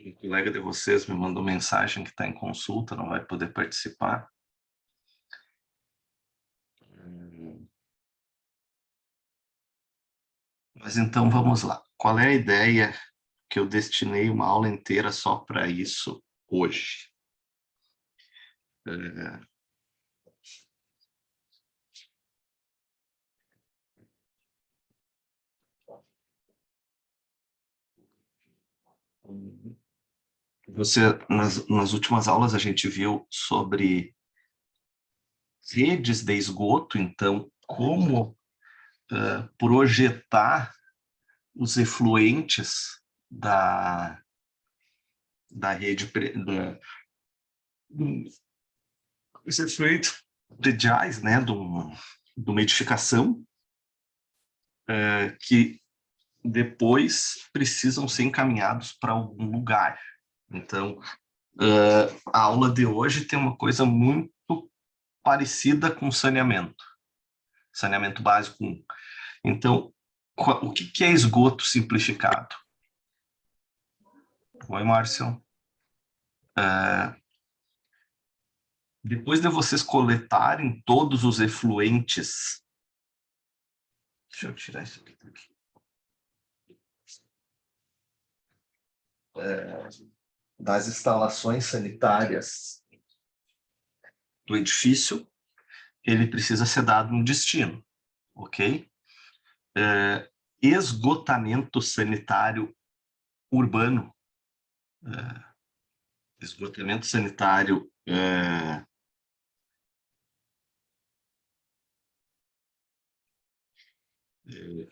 Um colega de vocês me mandou mensagem que está em consulta, não vai poder participar. Mas então vamos lá. Qual é a ideia que eu destinei uma aula inteira só para isso hoje? Nas últimas aulas a gente viu sobre redes de esgoto, então como projetar os efluentes da rede, os efluentes prediais, né, de uma edificação, que depois precisam ser encaminhados para algum lugar. Então, a aula de hoje tem uma coisa muito parecida com saneamento básico 1. Então, o que é esgoto simplificado? Oi, Márcio. Depois de vocês coletarem todos os efluentes... Deixa eu tirar isso aqui. Das instalações sanitárias do edifício, ele precisa ser dado um destino, ok? Esgotamento sanitário urbano, esgotamento sanitário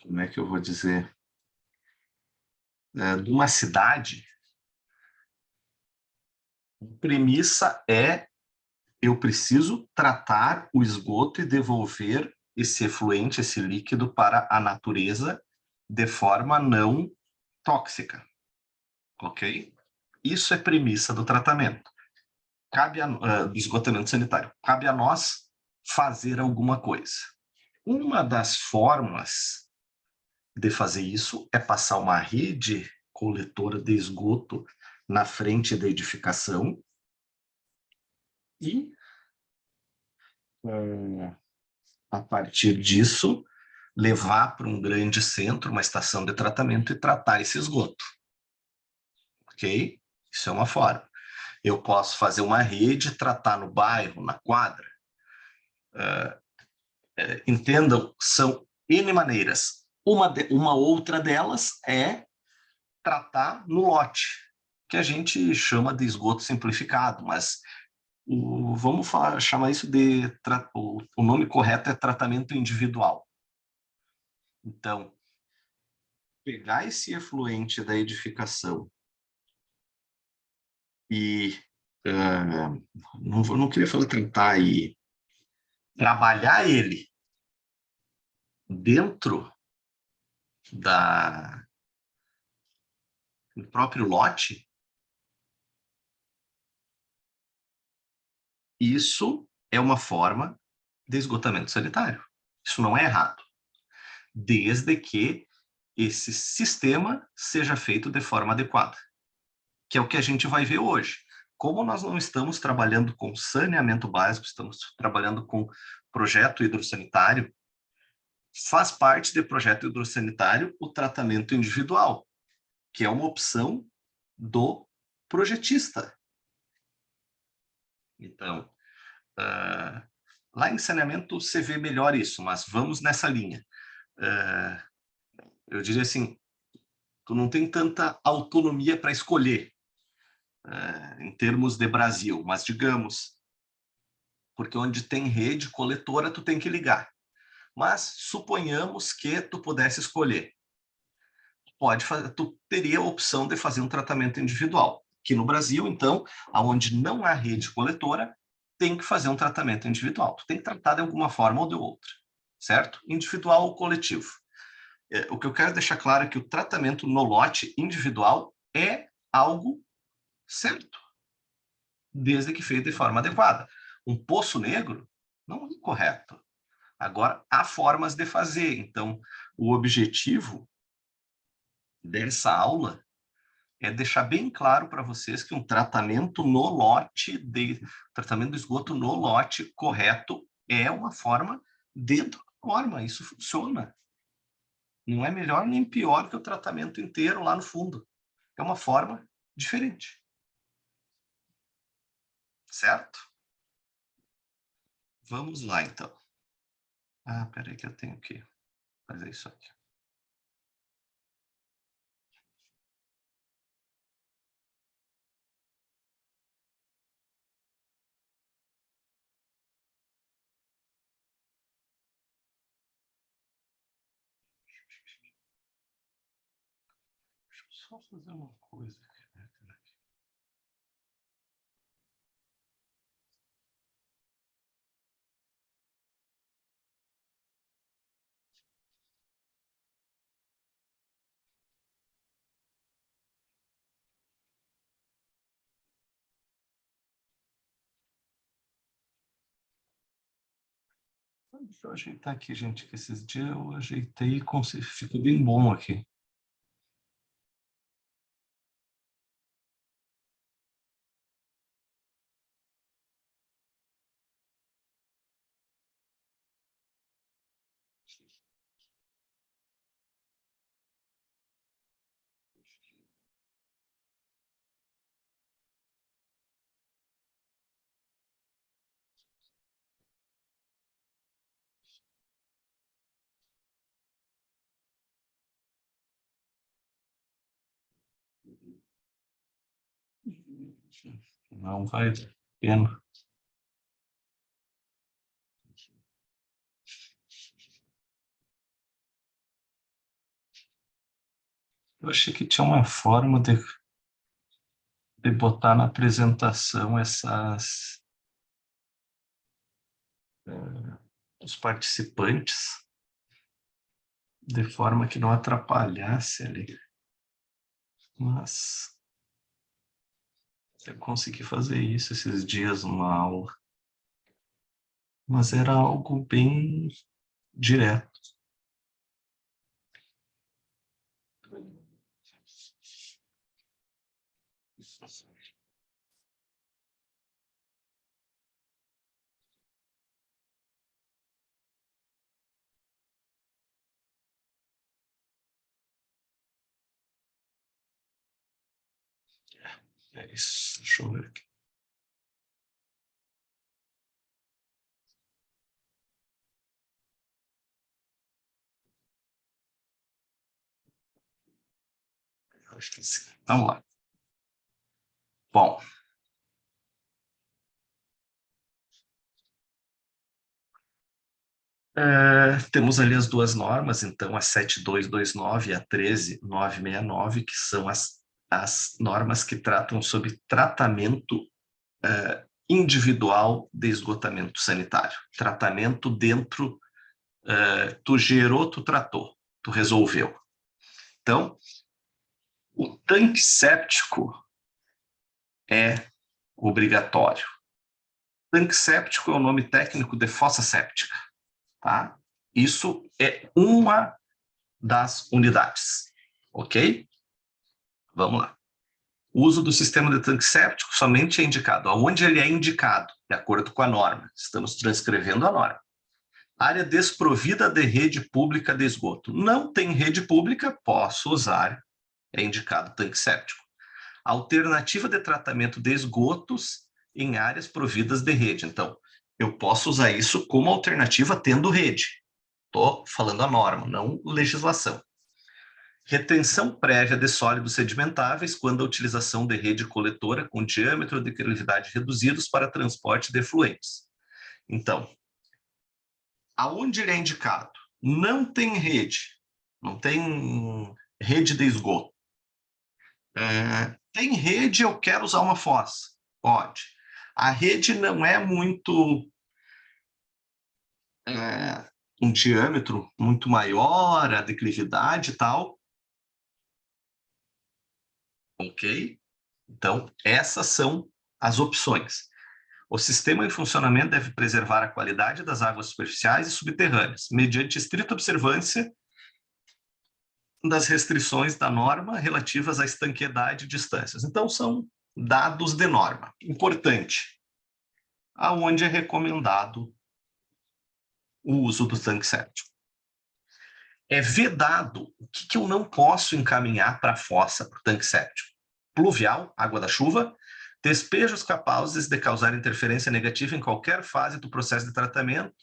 como é que eu vou dizer? De uma cidade, a premissa é: eu preciso tratar o esgoto e devolver esse efluente, esse líquido, para a natureza de forma não tóxica, ok? Isso é premissa do tratamento. Do esgotamento sanitário. Cabe a nós fazer alguma coisa. Uma das formas de fazer isso é passar uma rede coletora de esgoto na frente da edificação e, a partir disso, levar para um grande centro, uma estação de tratamento, e tratar esse esgoto. Ok? Isso é uma forma. Eu posso fazer uma rede, tratar no bairro, na quadra. Entendam, são N maneiras. Uma outra delas é tratar no lote, que a gente chama de esgoto simplificado, mas vamos chamar isso de... O nome correto é tratamento individual. Então, pegar esse efluente da edificação e... não queria falar tentar e trabalhar ele dentro do próprio lote. Isso é uma forma de esgotamento sanitário. Isso não é errado, desde que esse sistema seja feito de forma adequada, que é o que a gente vai ver hoje. Como nós não estamos trabalhando com saneamento básico, estamos trabalhando com projeto hidrossanitário, faz parte do projeto hidrossanitário o tratamento individual, que é uma opção do projetista. Então, lá em saneamento você vê melhor isso, mas vamos nessa linha. Eu diria assim, tu não tem tanta autonomia para escolher, em termos de Brasil, mas digamos, porque onde tem rede coletora, tu tem que ligar. Mas suponhamos que tu pudesse escolher. Tu teria a opção de fazer um tratamento individual. Que no Brasil, então, onde não há rede coletora, tem que fazer um tratamento individual. Tu tem que tratar de alguma forma ou de outra, certo? Individual ou coletivo. O que eu quero deixar claro é que o tratamento no lote individual é algo certo, desde que feito de forma adequada. Um poço negro não é correto. Agora, há formas de fazer. Então, o objetivo dessa aula é deixar bem claro para vocês que um tratamento no lote, tratamento do esgoto no lote correto é uma forma dentro da norma, isso funciona. Não é melhor nem pior que o tratamento inteiro lá no fundo. É uma forma diferente. Certo? Vamos lá, então. Ah, peraí que eu tenho que fazer isso aqui. Deixa eu só fazer uma coisa aqui. Deixa eu ajeitar aqui, gente, que esses dias eu ajeitei e ficou bem bom aqui. Não vai dar pena. Eu achei que tinha uma forma de botar na apresentação os participantes de forma que não atrapalhasse ali. Mas eu consegui fazer isso esses dias numa aula. Mas era algo bem direto. É isso, deixa eu ver aqui. Acho que sim. Vamos lá. Bom, temos ali as duas normas, então a 7229 e a 13969, que são as normas que tratam sobre tratamento individual de esgotamento sanitário. Tratamento dentro, tu gerou, tu tratou, tu resolveu. Então, o tanque séptico é obrigatório. Tanque séptico é o nome técnico de fossa séptica, tá? Isso é uma das unidades, ok? Vamos lá. O uso do sistema de tanque séptico somente é indicado aonde ele é indicado, de acordo com a norma. Estamos transcrevendo a norma. Área desprovida de rede pública de esgoto. Não tem rede pública, posso usar, é indicado tanque séptico. Alternativa de tratamento de esgotos em áreas providas de rede. Então, eu posso usar isso como alternativa tendo rede. Estou falando a norma, não legislação. Retenção prévia de sólidos sedimentáveis quando a utilização de rede coletora com diâmetro de cavidade reduzidos para transporte de efluentes. Então, aonde ele é indicado? Não tem rede, não tem rede de esgoto. Tem rede, eu quero usar uma fossa. Pode. A rede não é muito... um diâmetro muito maior, a declividade e tal. Ok? Então, essas são as opções. O sistema em funcionamento deve preservar a qualidade das águas superficiais e subterrâneas, mediante estrita observância das restrições da norma relativas à estanqueidade e distâncias. Então, são dados de norma. Importante, aonde é recomendado o uso do tanque séptico. É vedado o que eu não posso encaminhar para a fossa, para o tanque séptico. Pluvial, água da chuva, despejos capazes de causar interferência negativa em qualquer fase do processo de tratamento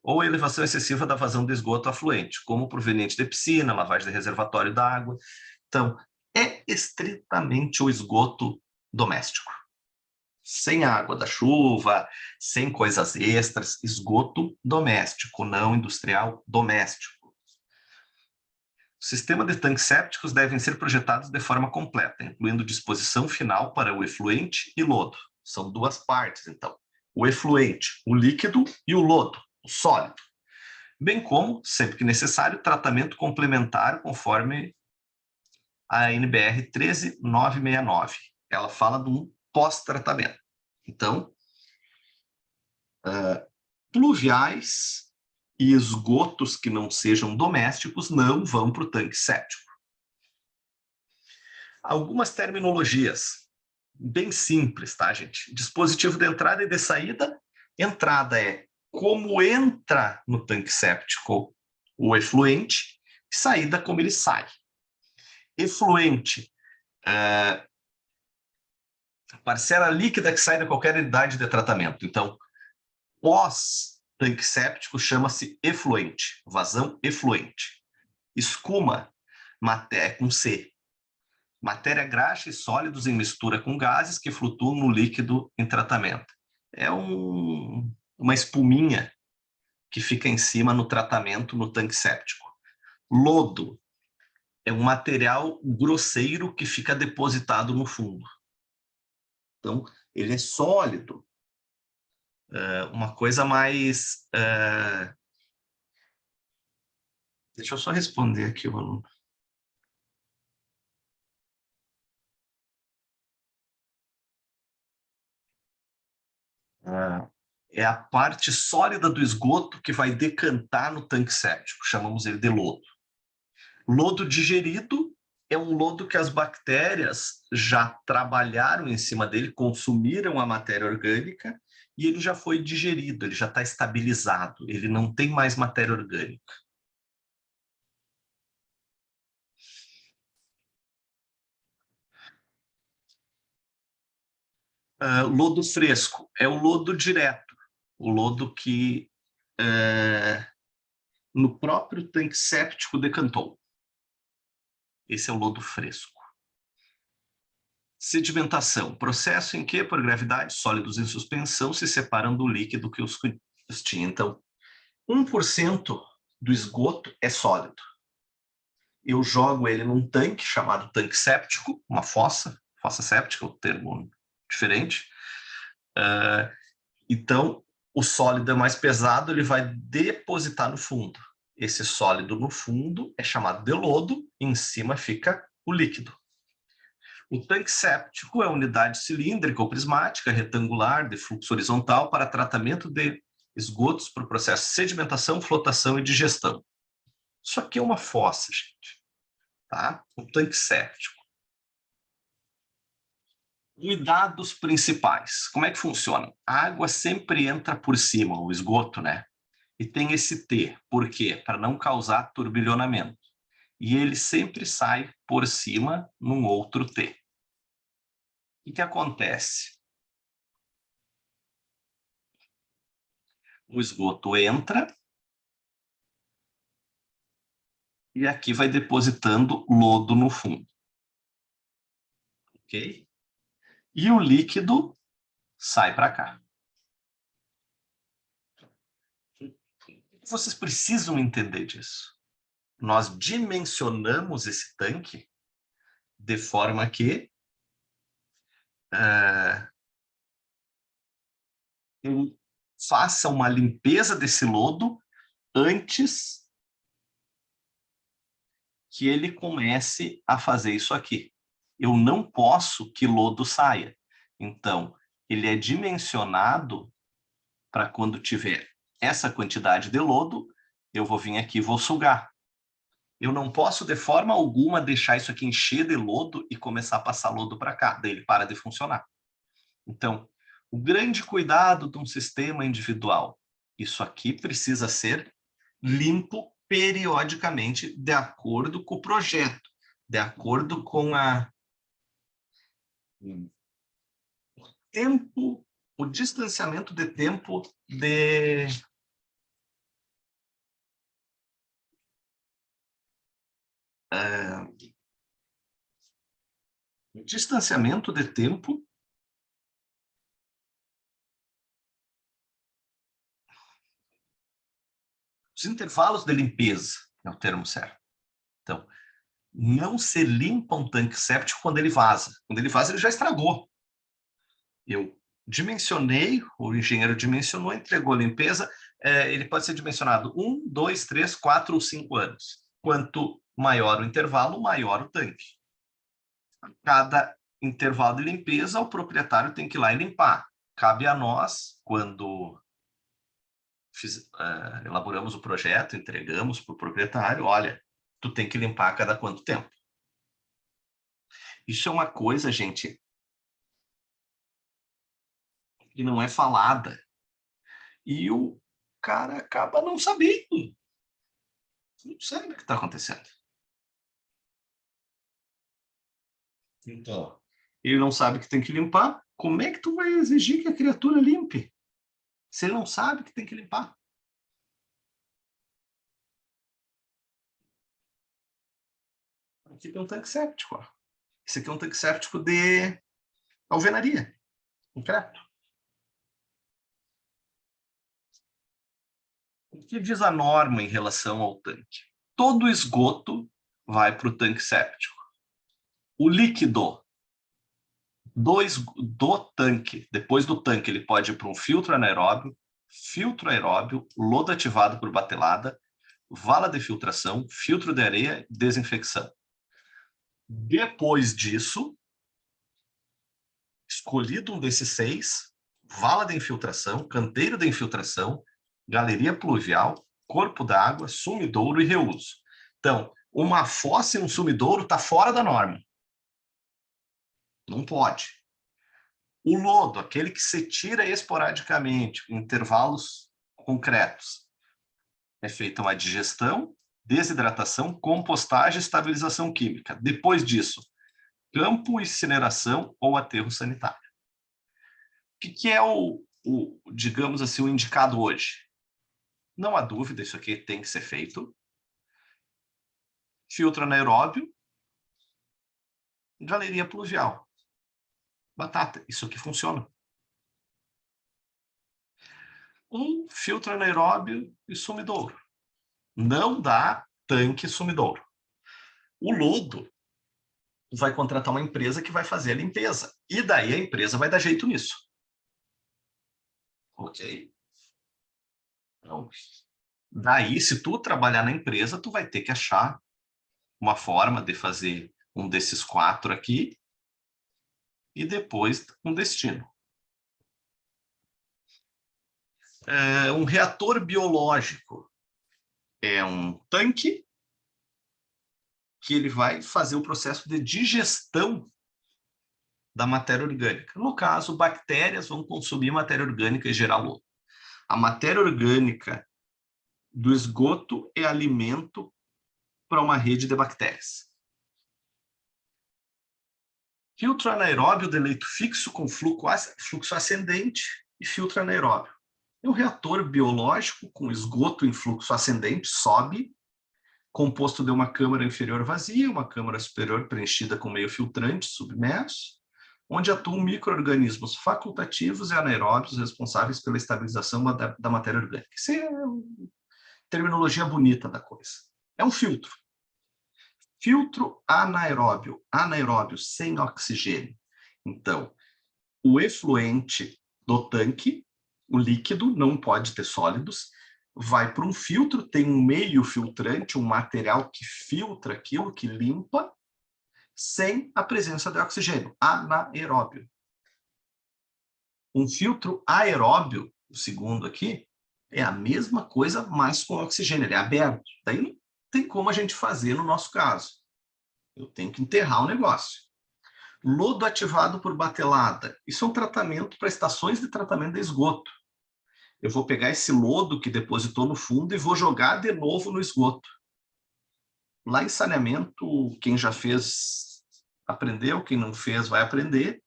ou elevação excessiva da vazão de esgoto afluente, como proveniente de piscina, lavagem de reservatório da água. Então, é estritamente o esgoto doméstico. Sem água da chuva, sem coisas extras, esgoto doméstico, não industrial, doméstico. O sistema de tanques sépticos devem ser projetados de forma completa, incluindo disposição final para o efluente e lodo. São duas partes, então. O efluente, o líquido, e o lodo, o sólido. Bem como, sempre que necessário, tratamento complementar conforme a NBR 13969. Ela fala de um pós-tratamento. Então, pluviais e esgotos que não sejam domésticos não vão para o tanque séptico. Algumas terminologias bem simples, tá, gente? Dispositivo de entrada e de saída. Entrada é como entra no tanque séptico o efluente, saída como ele sai. Efluente, parcela líquida que sai de qualquer unidade de tratamento. Então, pós-tanque séptico chama-se efluente, vazão efluente. Escuma, matéria com C. Matéria graxa e sólidos em mistura com gases que flutuam no líquido em tratamento. É uma espuminha que fica em cima no tratamento no tanque séptico. Lodo é um material grosseiro que fica depositado no fundo. Então, ele é sólido. Uma coisa mais... Deixa eu só responder aqui o aluno. É a parte sólida do esgoto que vai decantar no tanque séptico. Chamamos ele de lodo. Lodo digerido é um lodo que as bactérias já trabalharam em cima dele, consumiram a matéria orgânica e ele já foi digerido, ele já está estabilizado, ele não tem mais matéria orgânica. Lodo fresco é o lodo direto, o lodo que no próprio tanque séptico decantou. Esse é o lodo fresco. Sedimentação, processo em que, por gravidade, sólidos em suspensão se separam do líquido que os continha. Então, 1% do esgoto é sólido. Eu jogo ele num tanque chamado tanque séptico, uma fossa séptica, o termo diferente. Então, o sólido é mais pesado, ele vai depositar no fundo. Esse sólido no fundo é chamado de lodo, e em cima fica o líquido. O tanque séptico é unidade cilíndrica ou prismática, retangular, de fluxo horizontal para tratamento de esgotos por processo de sedimentação, flotação e digestão. Isso aqui é uma fossa, gente. Tá? Um tanque séptico. Cuidados principais. Como é que funciona? A água sempre entra por cima, o esgoto, né? E tem esse T. Por quê? Para não causar turbilhonamento. E ele sempre sai por cima num outro T. O que acontece? O esgoto entra e aqui vai depositando lodo no fundo. Ok? E o líquido sai para cá. Vocês precisam entender disso. Nós dimensionamos esse tanque de forma que ele faça uma limpeza desse lodo antes que ele comece a fazer isso aqui. Eu não posso que lodo saia. Então, ele é dimensionado para quando tiver essa quantidade de lodo, eu vou vir aqui e vou sugar. Eu não posso, de forma alguma, deixar isso aqui encher de lodo e começar a passar lodo para cá, daí ele para de funcionar. Então, o grande cuidado de um sistema individual, isso aqui precisa ser limpo periodicamente, de acordo com o projeto, de acordo com o tempo, o distanciamento de tempo de distanciamento de tempo os intervalos de limpeza, é o termo certo. Então, não se limpa um tanque séptico quando ele vaza. Quando ele vaza, ele já estragou. Eu dimensionei, o engenheiro dimensionou, entregou a limpeza, ele pode ser dimensionado 1, 2, 3, 4 ou 5 anos. Quanto maior o intervalo, maior o tanque. Cada intervalo de limpeza, o proprietário tem que ir lá e limpar. Cabe a nós, quando elaboramos o projeto, entregamos para o proprietário, olha, tu tem que limpar a cada quanto tempo. Isso é uma coisa, gente, que não é falada. E o cara acaba não sabendo. Não sabe o que está acontecendo. Então, ele não sabe que tem que limpar. Como é que tu vai exigir que a criatura limpe? Se ele não sabe que tem que limpar. Aqui tem um tanque séptico. Ó. Esse aqui é um tanque séptico de alvenaria, concreto. O que diz a norma em relação ao tanque? Todo esgoto vai para o tanque séptico. O líquido do tanque, depois do tanque, ele pode ir para um filtro aeróbio, lodo ativado por batelada, vala de filtração, filtro de areia, desinfecção. Depois disso, escolhido um desses 6, vala de infiltração, canteiro de infiltração, galeria pluvial, corpo d'água, sumidouro e reuso. Então, uma fossa e um sumidouro está fora da norma. Não pode. O lodo, aquele que se tira esporadicamente, em intervalos concretos, é feita uma digestão, desidratação, compostagem e estabilização química. Depois disso, campo, incineração ou aterro sanitário. O que é digamos assim, o indicado hoje? Não há dúvida, isso aqui tem que ser feito. Filtro anaeróbio, galeria pluvial. Batata, isso aqui funciona. Um filtro anaeróbio e sumidouro. Não dá tanque sumidouro. O lodo vai contratar uma empresa que vai fazer a limpeza. E daí a empresa vai dar jeito nisso. Ok? Então, daí, se tu trabalhar na empresa, tu vai ter que achar uma forma de fazer um desses 4 aqui e depois um destino. Um reator biológico é um tanque que ele vai fazer o processo de digestão da matéria orgânica. No caso, bactérias vão consumir matéria orgânica e gerar lodo. A matéria orgânica do esgoto é alimento para uma rede de bactérias. Filtro anaeróbio de leito fixo com fluxo ascendente e filtro anaeróbio. É um reator biológico com esgoto em fluxo ascendente, sobe, composto de uma câmara inferior vazia, uma câmara superior preenchida com meio filtrante submerso, onde atuam micro-organismos facultativos e anaeróbios responsáveis pela estabilização da matéria orgânica. Isso é a terminologia bonita da coisa. É um filtro. Filtro anaeróbio, anaeróbio sem oxigênio. Então, o efluente do tanque, o líquido, não pode ter sólidos, vai para um filtro, tem um meio filtrante, um material que filtra aquilo, que limpa, sem a presença de oxigênio, anaeróbio. Um filtro aeróbio, o segundo aqui, é a mesma coisa, mas com oxigênio, ele é aberto. Daí tem como a gente fazer no nosso caso. Eu tenho que enterrar o negócio. Lodo ativado por batelada. Isso é um tratamento para estações de tratamento de esgoto. Eu vou pegar esse lodo que depositou no fundo e vou jogar de novo no esgoto. Lá em saneamento, quem já fez aprendeu, quem não fez vai aprender.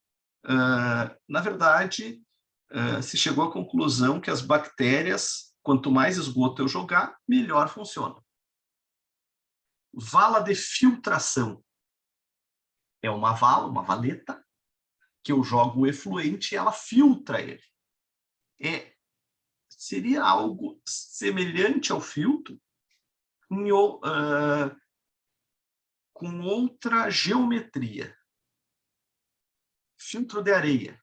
Na verdade, se chegou à conclusão que as bactérias, quanto mais esgoto eu jogar, melhor funciona. Vala de filtração. É uma vala, uma valeta, que eu jogo o efluente e ela filtra ele. Seria algo semelhante ao filtro, com outra geometria. Filtro de areia.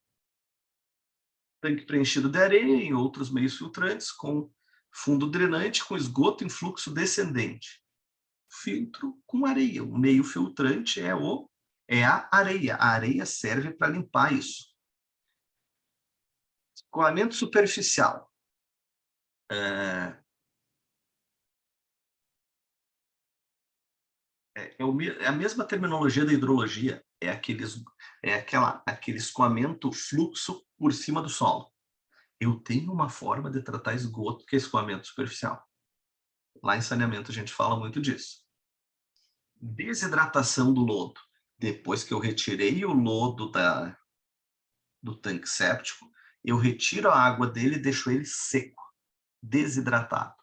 Tanque preenchido de areia e outros meios filtrantes com fundo drenante com esgoto em fluxo descendente. Filtro com areia. O meio filtrante é a areia. A areia serve para limpar isso. Escoamento superficial. É a mesma terminologia da hidrologia. É aquele escoamento fluxo por cima do solo. Eu tenho uma forma de tratar esgoto que é escoamento superficial. Lá em saneamento a gente fala muito disso. Desidratação do lodo. Depois que eu retirei o lodo do tanque séptico, eu retiro a água dele e deixo ele seco, desidratado.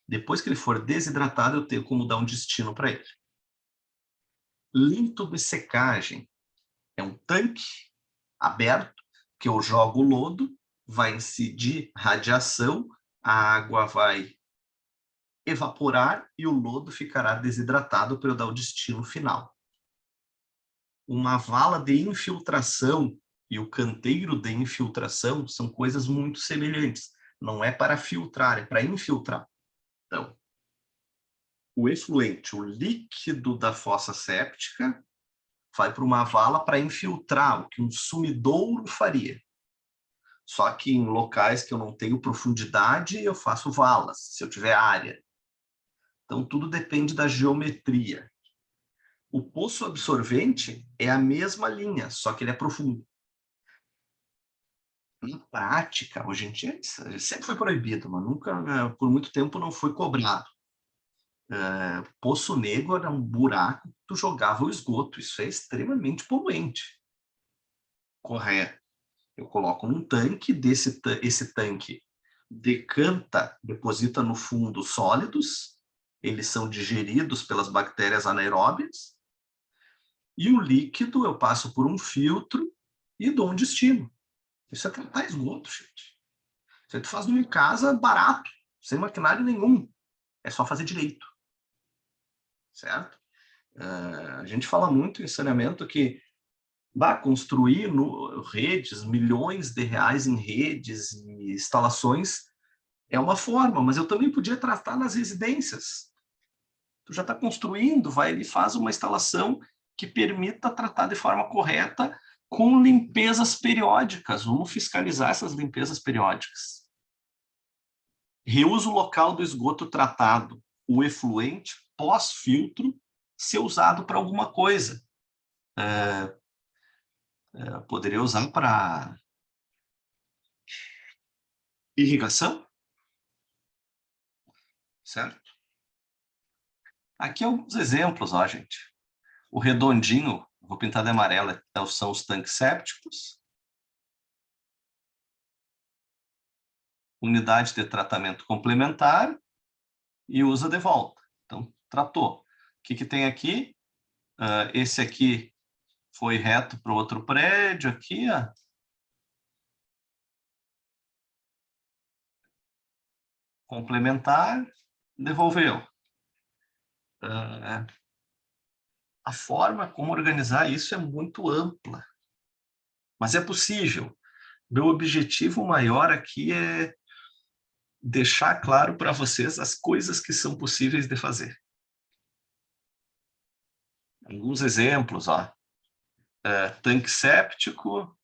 Depois que ele for desidratado, eu tenho como dar um destino para ele. Linto de secagem. É um tanque aberto, que eu jogo o lodo, vai incidir radiação, a água vai evaporar e o lodo ficará desidratado para eu dar o destino final. Uma vala de infiltração e o canteiro de infiltração são coisas muito semelhantes. Não é para filtrar, é para infiltrar. Então, o efluente, o líquido da fossa séptica, vai para uma vala para infiltrar, o que um sumidouro faria. Só que em locais que eu não tenho profundidade, eu faço valas, se eu tiver área. Então, tudo depende da geometria. O poço absorvente é a mesma linha, só que ele é profundo. Na prática, hoje em dia, sempre foi proibido, mas nunca, por muito tempo, não foi cobrado. Poço negro era um buraco que tu jogava o esgoto. Isso é extremamente poluente. Correto. Eu coloco num tanque, esse tanque decanta, deposita no fundo sólidos, eles são digeridos pelas bactérias anaeróbias, e o líquido eu passo por um filtro e dou um destino. Isso é tratar esgoto, gente. Isso aí tu faz numa casa barato, sem maquinário nenhum. É só fazer direito. Certo? A gente fala muito em saneamento que construir redes, milhões de reais em redes e instalações é uma forma, mas eu também podia tratar nas residências. Tu já está construindo, vai e faz uma instalação que permita tratar de forma correta com limpezas periódicas. Vamos fiscalizar essas limpezas periódicas. Reuso local do esgoto tratado. O efluente pós-filtro ser usado para alguma coisa. Poderia usar para irrigação, certo? Aqui alguns exemplos, ó, gente. O redondinho, vou pintar de amarelo, são os tanques sépticos. Unidade de tratamento complementar e usa de volta. Então, tratou. O que tem aqui? Esse aqui foi reto para o outro prédio, aqui, ó. Complementar, devolveu. A forma como organizar isso é muito ampla, mas é possível. Meu objetivo maior aqui é deixar claro para vocês as coisas que são possíveis de fazer. Alguns exemplos, ó. Tanque séptico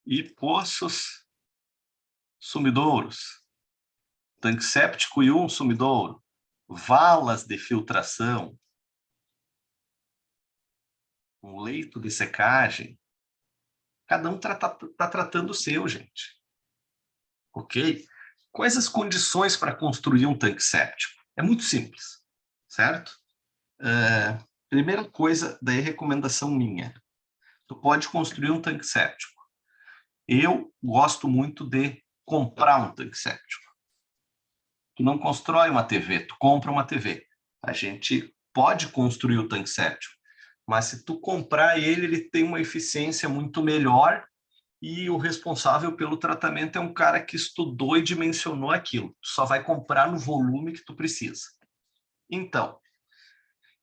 e poços sumidouros. Tanque séptico e um sumidouro. valas de filtração, um leito de secagem, cada um tá tratando o seu, gente. Ok? Quais as condições para construir um tanque séptico? É muito simples, certo? Primeira coisa, daí recomendação minha. Tu pode construir um tanque séptico. Eu gosto muito de comprar um tanque séptico. Tu não constrói uma TV, tu compra uma TV. A gente pode construir o tanque séptico, mas se tu comprar ele, ele tem uma eficiência muito melhor e o responsável pelo tratamento é um cara que estudou e dimensionou aquilo. Tu só vai comprar no volume que tu precisa. Então,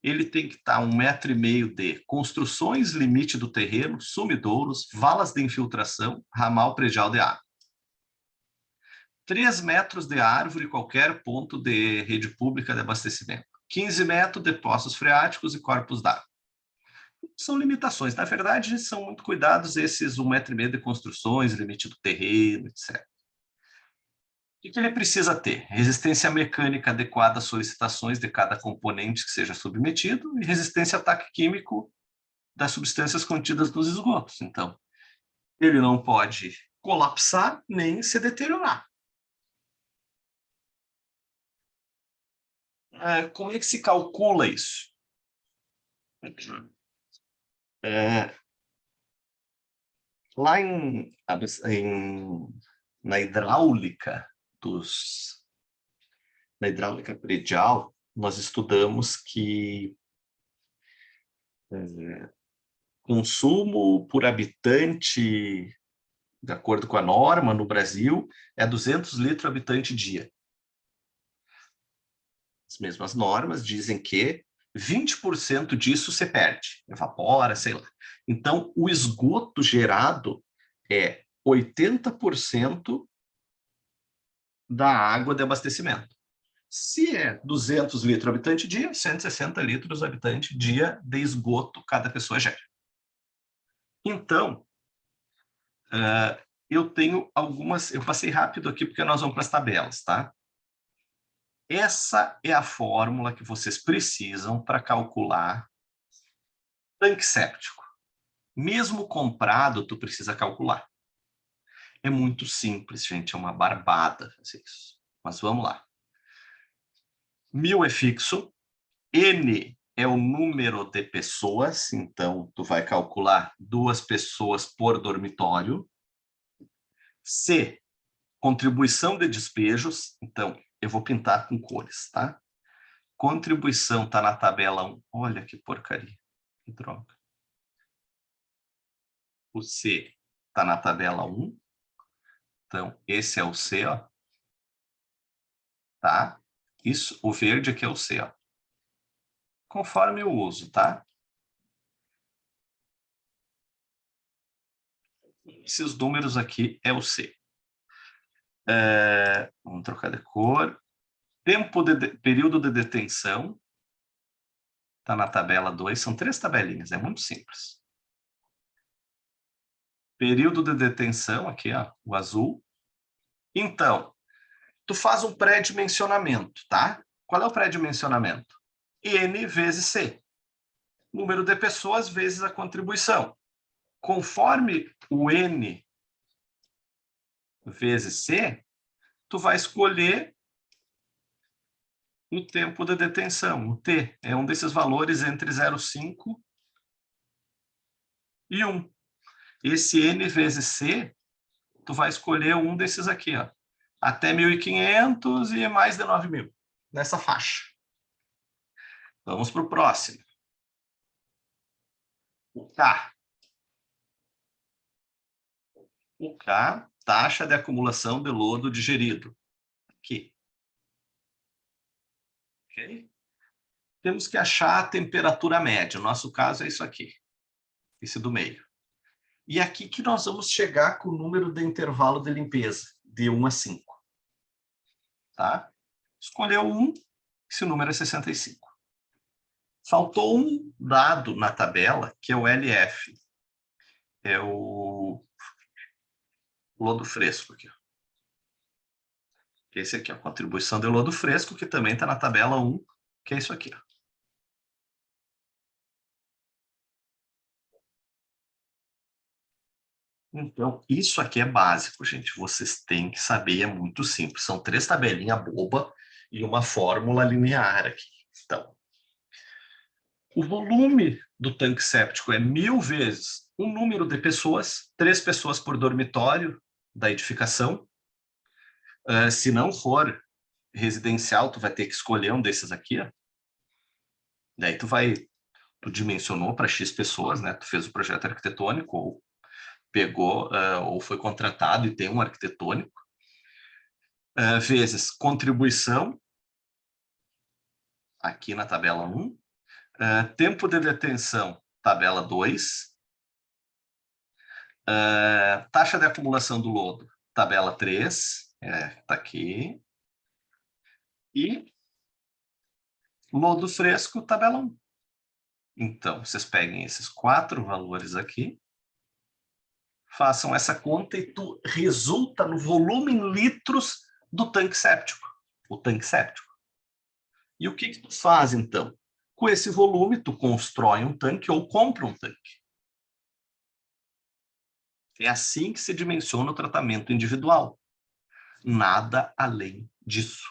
ele tem que estar 1,5 m de construções, limite do terreno, sumidouros, valas de infiltração, ramal predial de água. 3 metros de árvore, qualquer ponto de rede pública de abastecimento. 15 metros de poços freáticos e corpos d'água. São limitações. Na verdade, são muito cuidados esses 1,5 m de construções, limite do terreno, etc. O que ele precisa ter? Resistência mecânica adequada às solicitações de cada componente que seja submetido e resistência a ataque químico das substâncias contidas nos esgotos. Então, ele não pode colapsar nem se deteriorar. Como é que se calcula isso? Lá na hidráulica na hidráulica predial, nós estudamos que consumo por habitante, de acordo com a norma no Brasil, é 200 litros habitante dia. As mesmas normas dizem que 20% disso se perde, evapora, sei lá. Então, o esgoto gerado é 80% da água de abastecimento. Se é 200 litros habitante dia, 160 litros habitante dia de esgoto cada pessoa gera. Então, eu tenho algumas... Eu passei rápido aqui porque nós vamos para as tabelas, tá? Essa é a fórmula que vocês precisam para calcular tanque séptico. Mesmo comprado, tu precisa calcular. É muito simples, gente, é uma barbada fazer isso. Mas vamos lá. 1000 é fixo, N é o número de pessoas, então tu vai calcular 2 pessoas por dormitório. C, contribuição de despejos, então eu vou pintar com cores, tá? Contribuição está na tabela 1. Olha que porcaria, que droga. O C está na tabela 1. Então, esse é o C, ó. Tá? Isso, o verde aqui é o C, ó. Conforme eu uso, tá? Esses números aqui é o C. Vamos trocar de cor. Período de detenção. Está na tabela 2. São 3 tabelinhas, é muito simples. Período de detenção, aqui, ó, o azul. Então, tu faz um pré-dimensionamento, tá? Qual é o pré-dimensionamento? N vezes C. Número de pessoas vezes a contribuição. Conforme o N vezes C, tu vai escolher o tempo de detenção. O T é um desses valores entre 0,5 e 1. Esse N vezes C, tu vai escolher um desses aqui, ó. Até 1.500 e mais de 9.000. Nessa faixa. Vamos para o próximo. O K. O K, taxa de acumulação de lodo digerido. Aqui. Ok? Temos que achar a temperatura média. No nosso caso é isso aqui. Esse do meio. E aqui que nós vamos chegar com o número de intervalo de limpeza, de 1 a 5. Tá? Escolheu 1, esse número é 65. Faltou um dado na tabela, que é o LF. É o lodo fresco aqui. Esse aqui, a contribuição de lodo fresco, que também está na tabela 1, que é isso aqui. Então, isso aqui é básico, gente. Vocês têm que saber, é muito simples. São 3 tabelinhas boba e uma fórmula linear aqui. Então, o volume do tanque séptico é 1000 vezes o número de pessoas, 3 pessoas por dormitório da edificação. Se não for residencial, tu vai ter que escolher um desses aqui, ó. Daí tu dimensionou para X pessoas, né? Tu fez o projeto arquitetônico, ou pegou, ou foi contratado e tem um arquitetônico, vezes contribuição, aqui na tabela 1, tempo de detenção, tabela 2, taxa de acumulação do lodo, tabela 3, tá aqui, e lodo fresco, tabela 1. Então, vocês peguem esses 4 valores aqui, façam essa conta e tu resulta no volume em litros do tanque séptico, o tanque séptico. E o que tu faz, então? Com esse volume, tu constrói um tanque ou compra um tanque. É assim que se dimensiona o tratamento individual. Nada além disso.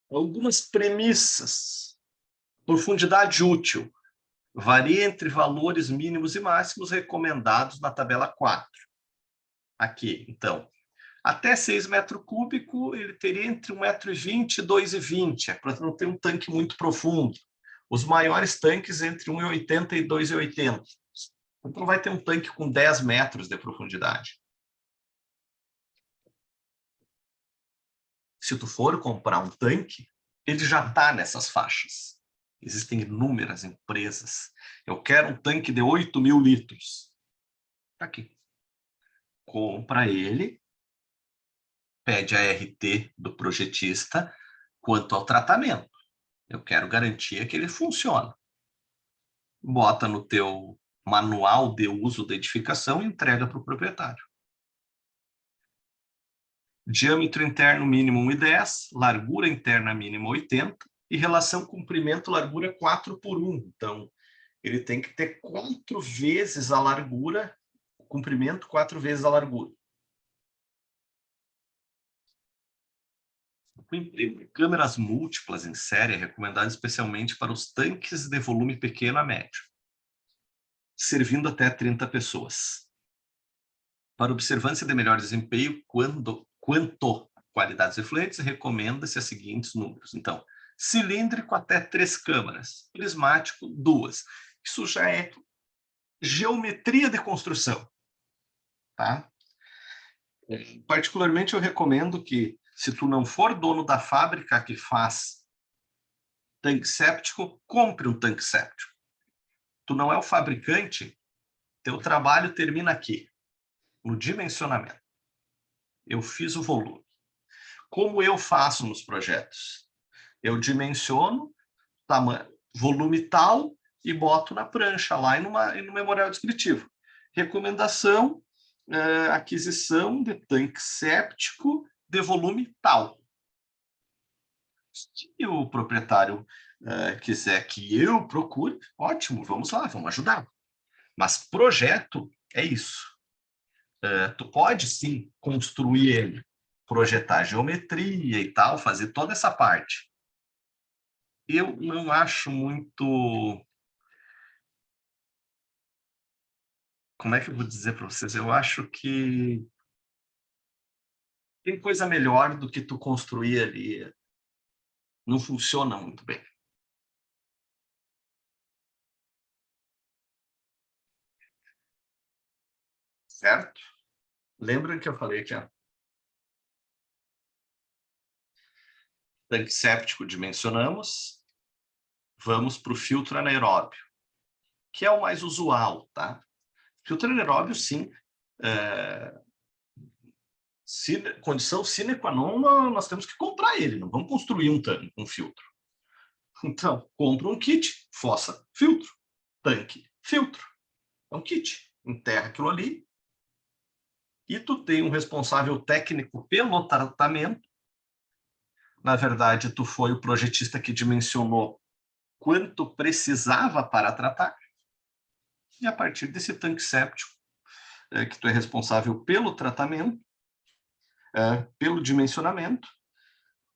Algumas premissas. Profundidade útil. Varia entre valores mínimos e máximos recomendados na tabela 4. Aqui, então. Até 6 metros cúbicos, ele teria entre 1,20 m e 2,20 m, para não ter um tanque muito profundo. Os maiores tanques entre 1,80 m e 2,80 m. Então, vai ter um tanque com 10 metros de profundidade. Se tu for comprar um tanque, ele já está nessas faixas. Existem inúmeras empresas. Eu quero um tanque de 8.000 litros. Está aqui. Compra ele, pede a RT do projetista quanto ao tratamento. Eu quero garantia que ele funciona. Bota no teu manual de uso da edificação e entrega para o proprietário. Diâmetro interno mínimo 1,10, largura interna mínima 80 e relação comprimento-largura 4:1. Então, ele tem que ter 4 vezes a largura, o comprimento 4 vezes a largura. Câmeras múltiplas em série é recomendado especialmente para os tanques de volume pequeno a médio, servindo até 30 pessoas. Para observância de melhor desempenho quanto a qualidades efluentes, recomenda-se os seguintes números. Então, cilíndrico até 3 câmaras, prismático 2. Isso já é geometria de construção. Tá? Particularmente, eu recomendo que, se tu não for dono da fábrica que faz tanque séptico, compre um tanque séptico. Tu não é o fabricante, teu trabalho termina aqui, no dimensionamento. Eu fiz o volume. Como eu faço nos projetos? Eu dimensiono volume tal e boto na prancha lá e no memorial descritivo. Recomendação, aquisição de tanque séptico de volume tal. Se o proprietário quiser que eu procure, ótimo, vamos lá, vamos ajudar. Mas projeto é isso. Tu pode, sim, construir ele, projetar geometria e tal, fazer toda essa parte. Eu não acho muito... Como é que eu vou dizer para vocês? Eu acho que tem coisa melhor do que tu construir ali. Não funciona muito bem. Certo? Lembra que eu falei que tanque séptico dimensionamos, vamos para o filtro anaeróbio, que é o mais usual, tá? Filtro anaeróbio, sim, condição sine qua non, nós temos que comprar ele, não vamos construir um tanque, um filtro. Então, compra um kit, fossa, filtro, tanque, filtro. É um kit, enterra aquilo ali, E tu tem um responsável técnico pelo tratamento. Na verdade, tu foi o projetista que dimensionou quanto precisava para tratar. E a partir desse tanque séptico, que tu é responsável pelo tratamento, pelo dimensionamento,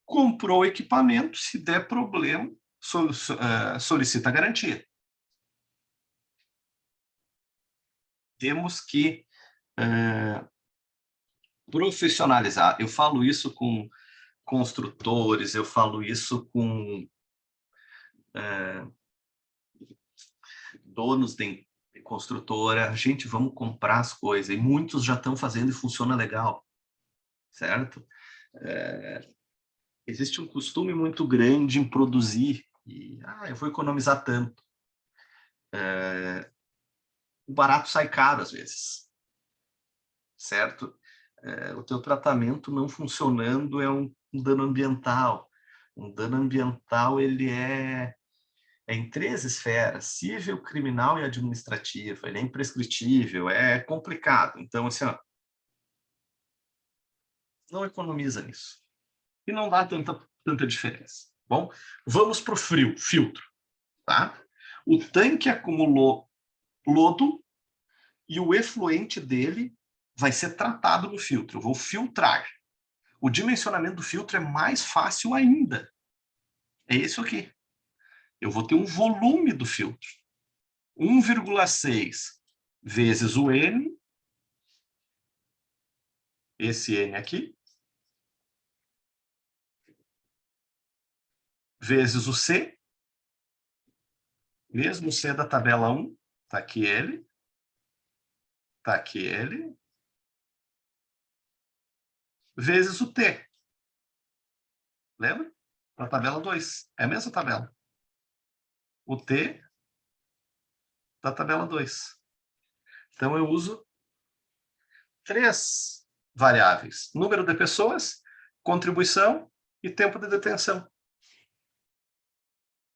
comprou o equipamento, se der problema, solicita a garantia. Temos que profissionalizar. Eu falo isso com construtores, eu falo isso com donos de construtora. Gente, vamos comprar as coisas. E muitos já estão fazendo e funciona legal, certo? Existe um costume muito grande em produzir. E, eu vou economizar tanto. O barato sai caro, às vezes. Certo? O teu tratamento não funcionando é um dano ambiental. Um dano ambiental, ele é em 3 esferas: civil, criminal e administrativa. Ele é imprescritível, é complicado. Então, assim, não economiza nisso. E não dá tanta diferença. Bom, vamos para o filtro. Tá? O tanque acumulou lodo e o efluente dele vai ser tratado no filtro. Eu vou filtrar. O dimensionamento do filtro é mais fácil ainda. É isso aqui. Eu vou ter um volume do filtro. 1,6 vezes o N, esse N aqui, vezes o C, mesmo C da tabela 1, está aqui ele, vezes o T. Lembra? Na tabela 2. É a mesma tabela. O T da tabela 2. Então, eu uso 3 variáveis: número de pessoas, contribuição e tempo de detenção.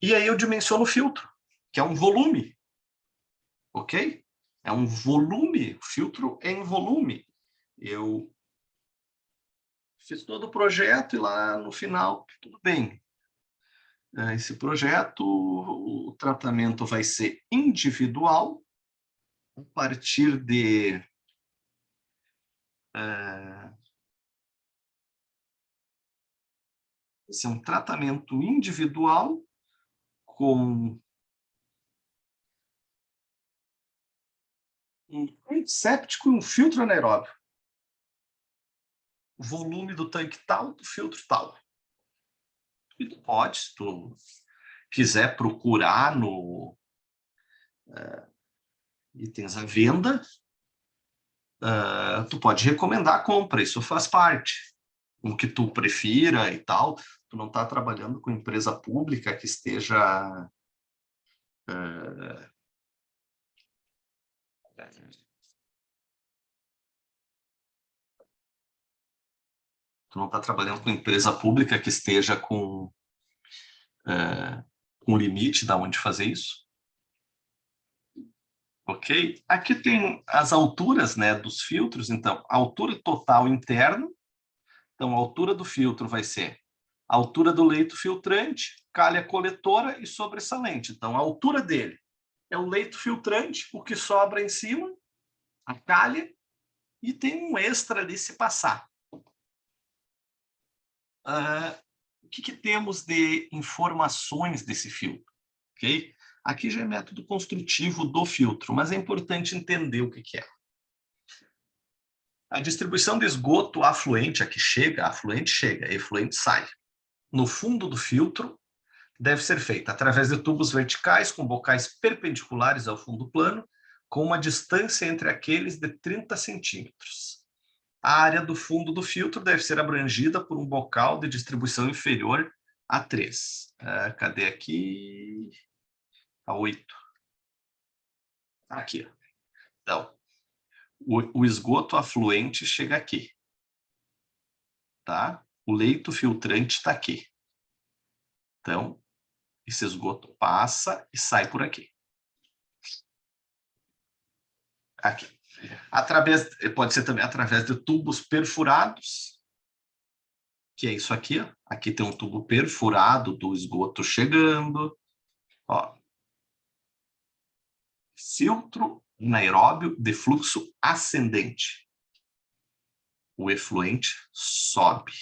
E aí eu dimensiono o filtro, que é um volume. Ok? É um volume, o filtro é em volume. Eu fiz todo o projeto e lá no final, tudo bem. Esse projeto, o tratamento vai ser individual, a partir de esse é um tratamento individual com um antisséptico e um filtro anaeróbio. O volume do tanque tal, do filtro tal. E tu pode, se tu quiser procurar no itens à venda, tu pode recomendar a compra, isso faz parte. O que tu prefira e tal, tu não está trabalhando com empresa pública que esteja tu não está trabalhando com empresa pública que esteja com limite de onde fazer isso. Ok? Aqui tem as alturas, né, dos filtros. Então, a altura total interna. Então, a altura do filtro vai ser a altura do leito filtrante, calha coletora e sobressalente. Então, a altura dele é o leito filtrante, o que sobra em cima, a calha, e tem um extra ali se passar. O que temos de informações desse filtro? Okay? Aqui já é método construtivo do filtro, mas é importante entender o que é. A distribuição de esgoto afluente, aqui chega, afluente chega, efluente sai. No fundo do filtro, deve ser feita através de tubos verticais com bocais perpendiculares ao fundo plano, com uma distância entre aqueles de 30 centímetros. A área do fundo do filtro deve ser abrangida por um bocal de distribuição inferior a 3. Cadê aqui? A 8. Aqui. Então, o esgoto afluente chega aqui. Tá? O leito filtrante está aqui. Então, esse esgoto passa e sai por aqui. Aqui. Pode ser também através de tubos perfurados, que é isso aqui. Ó. Aqui tem um tubo perfurado do esgoto chegando. Ó. Filtro anaeróbio de fluxo ascendente. O efluente sobe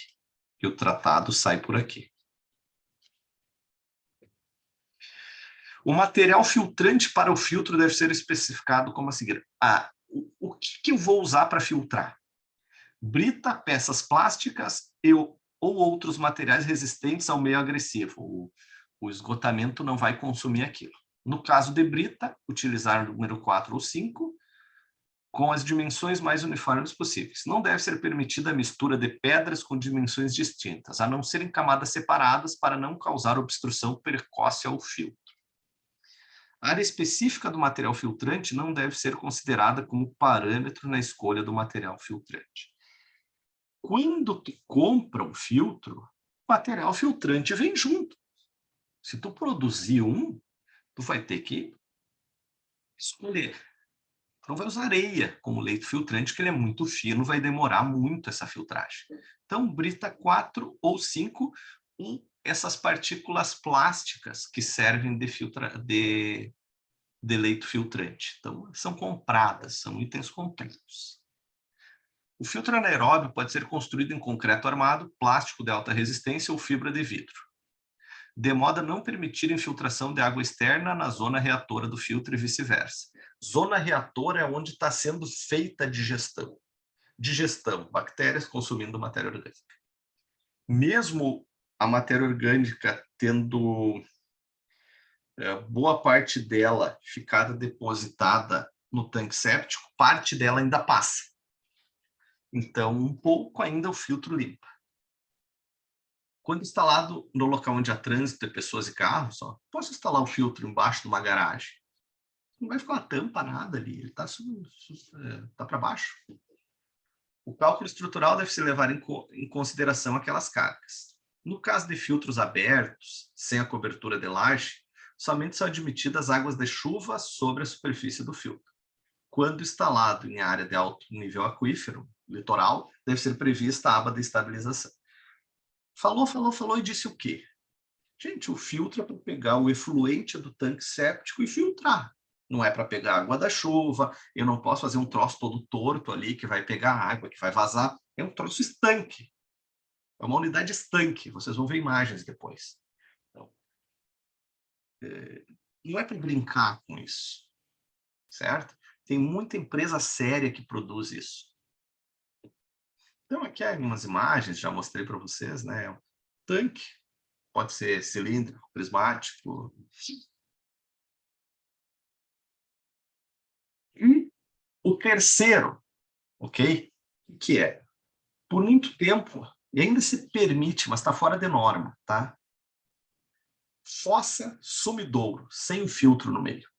e o tratado sai por aqui. O material filtrante para o filtro deve ser especificado como a seguir. O que eu vou usar para filtrar? Brita, peças plásticas ou outros materiais resistentes ao meio agressivo. O esgotamento não vai consumir aquilo. No caso de brita, utilizar o número 4 ou 5, com as dimensões mais uniformes possíveis. Não deve ser permitida a mistura de pedras com dimensões distintas, a não ser em camadas separadas para não causar obstrução precoce ao filtro. A área específica do material filtrante não deve ser considerada como parâmetro na escolha do material filtrante. Quando tu compra um filtro, o material filtrante vem junto. Se tu produzir um, tu vai ter que escolher. Não vai usar areia como leito filtrante, que ele é muito fino, vai demorar muito essa filtragem. Então, brita 4 ou 5 com essas partículas plásticas que servem de leito filtrante. Então, são compradas, são itens comprados. O filtro anaeróbio pode ser construído em concreto armado, plástico de alta resistência ou fibra de vidro, de modo a não permitir infiltração de água externa na zona reatora do filtro e vice-versa. Zona reatora é onde está sendo feita a digestão. Digestão, bactérias consumindo matéria orgânica. Mesmo a matéria orgânica tendo boa parte dela ficada depositada no tanque séptico, parte dela ainda passa. Então, um pouco ainda o filtro limpa. Quando instalado no local onde há trânsito de pessoas e carros, posso instalar o filtro embaixo de uma garagem. Não vai ficar uma tampa, nada ali, ele está para baixo. O cálculo estrutural deve se levar em consideração aquelas cargas. No caso de filtros abertos, sem a cobertura de laje, somente são admitidas águas de chuva sobre a superfície do filtro. Quando instalado em área de alto nível aquífero, litoral, deve ser prevista a aba de estabilização. Falou e disse o quê? Gente, o filtro é para pegar o efluente do tanque séptico e filtrar. Não é para pegar água da chuva, eu não posso fazer um troço todo torto ali que vai pegar água, que vai vazar. É um troço estanque. É uma unidade estanque. Vocês vão ver imagens depois. Então, não é para brincar com isso, certo? Tem muita empresa séria que produz isso. Então, aqui há algumas imagens, já mostrei para vocês, né? Um tanque, pode ser cilíndrico, prismático. E o terceiro, ok? Que é, por muito tempo, e ainda se permite, mas está fora de norma, tá? Fossa sumidouro, sem filtro no meio.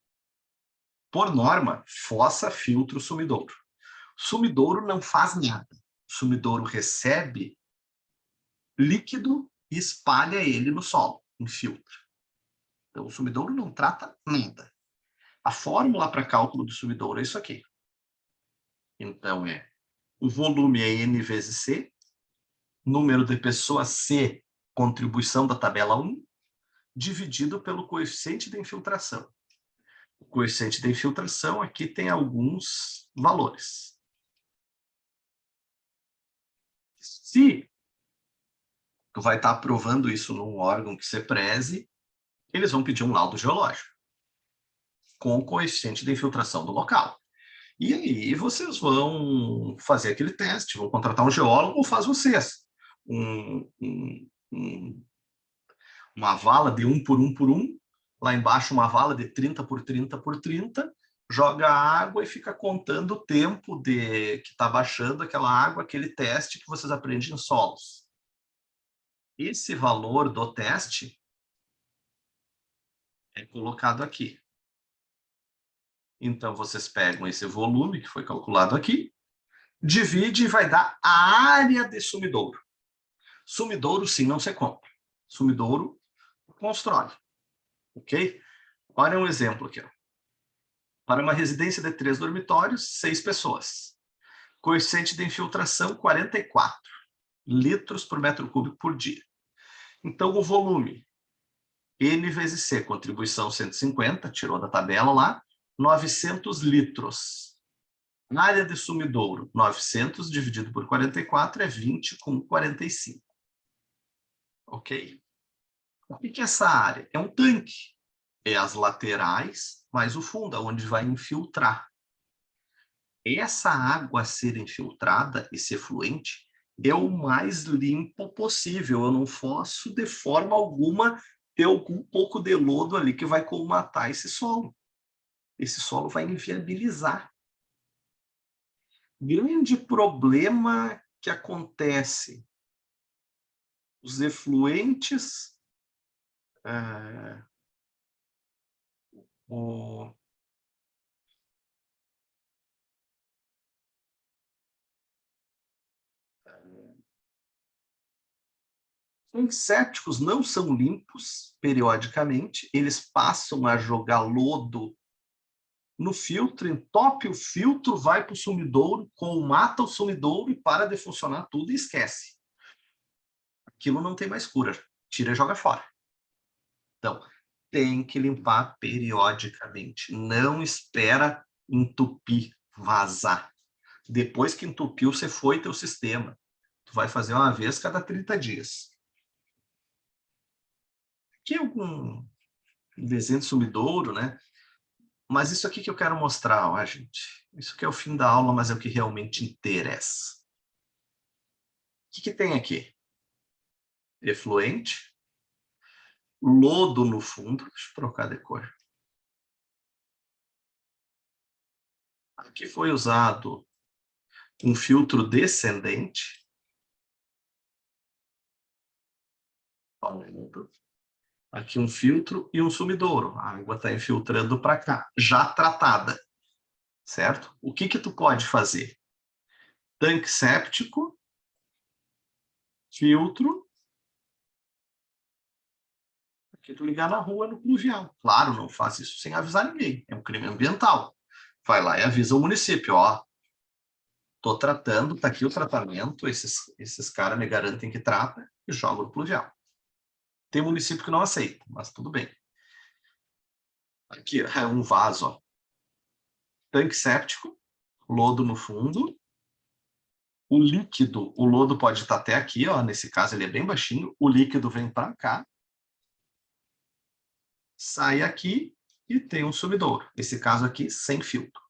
Por norma, fossa, filtro, sumidouro. Sumidouro não faz nada. Sumidouro recebe líquido e espalha ele no solo, em filtro. Então, o sumidouro não trata nada. A fórmula para cálculo do sumidouro é isso aqui. Então, o volume é N vezes C, número de pessoas C, contribuição da tabela 1, dividido pelo coeficiente de infiltração. O coeficiente de infiltração aqui tem alguns valores. Se tu vai estar aprovando isso num órgão que você preze, eles vão pedir um laudo geológico com o coeficiente de infiltração do local. E aí vocês vão fazer aquele teste, vão contratar um geólogo ou faz vocês. Uma vala de 1 por 1 por 1, lá embaixo uma vala de 30 por 30 por 30, joga água e fica contando o tempo que está baixando aquela água, aquele teste que vocês aprendem em solos. Esse valor do teste é colocado aqui. Então, vocês pegam esse volume que foi calculado aqui, divide e vai dar a área de sumidouro. Sumidouro, sim, não se compra. Sumidouro, constrói. Ok? Olha um exemplo aqui. Ó. Para uma residência de 3 dormitórios, 6 pessoas. Coeficiente de infiltração, 44 litros por metro cúbico por dia. Então, o volume, N vezes C, contribuição 150, tirou da tabela lá, 900 litros. Na área de sumidouro, 900 dividido por 44 é 20,45. Ok? O que é essa área? É um tanque. É as laterais mais o fundo, onde vai infiltrar. Essa água a ser infiltrada e ser fluente é o mais limpo possível. Eu não posso, de forma alguma, ter algum pouco de lodo ali que vai colmatar esse solo. Esse solo vai inviabilizar. Grande problema que acontece. Os efluentes, o Tanques sépticos não são limpos periodicamente, eles passam a jogar lodo no filtro, entope o filtro, vai para o sumidouro, colmata o sumidouro e para de funcionar tudo e esquece. Aquilo não tem mais cura, tira e joga fora. Então, tem que limpar periodicamente, não espera entupir, vazar. Depois que entupiu, você foi teu sistema. Tu vai fazer uma vez cada 30 dias. Aqui é algum desenho de sumidouro, né? Mas isso aqui que eu quero mostrar, ó, gente. Isso que é o fim da aula, mas é o que realmente interessa. O que tem aqui? Efluente, lodo no fundo. Deixa eu trocar de cor. Aqui foi usado um filtro descendente. Aqui um filtro e um sumidouro. A água está infiltrando para cá, já tratada. Certo? O que tu pode fazer? Tanque séptico, filtro, aqui tu ligar na rua no pluvial. Claro, não faz isso sem avisar ninguém, é um crime ambiental. Vai lá e avisa o município, ó, tô tratando, tá aqui o tratamento, esses caras me garantem que trata, e joga no pluvial. Tem município que não aceita, mas tudo bem. Aqui é um vaso, ó. Tanque séptico, lodo no fundo, o líquido, o lodo pode estar até aqui, ó, nesse caso ele é bem baixinho, o líquido vem para cá, sai aqui e tem um sumidouro. Nesse caso aqui, sem filtro.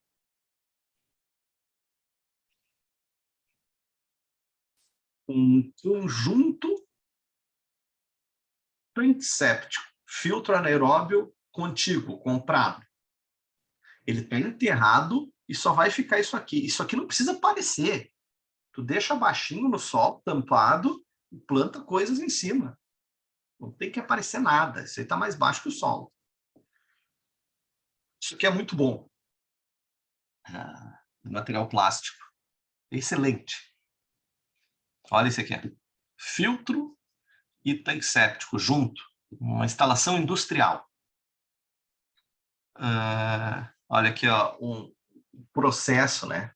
Um conjunto tanque séptico, filtro anaeróbio contíguo, comprado. Ele está enterrado e só vai ficar isso aqui. Isso aqui não precisa aparecer. Tu deixa baixinho no sol, tampado, e planta coisas em cima. Não tem que aparecer nada. Isso aí está mais baixo que o solo. Isso aqui é muito bom. Material plástico. Excelente. Olha esse aqui. Filtro e tanque séptico junto. Uma instalação industrial. Olha aqui, ó, um processo, né?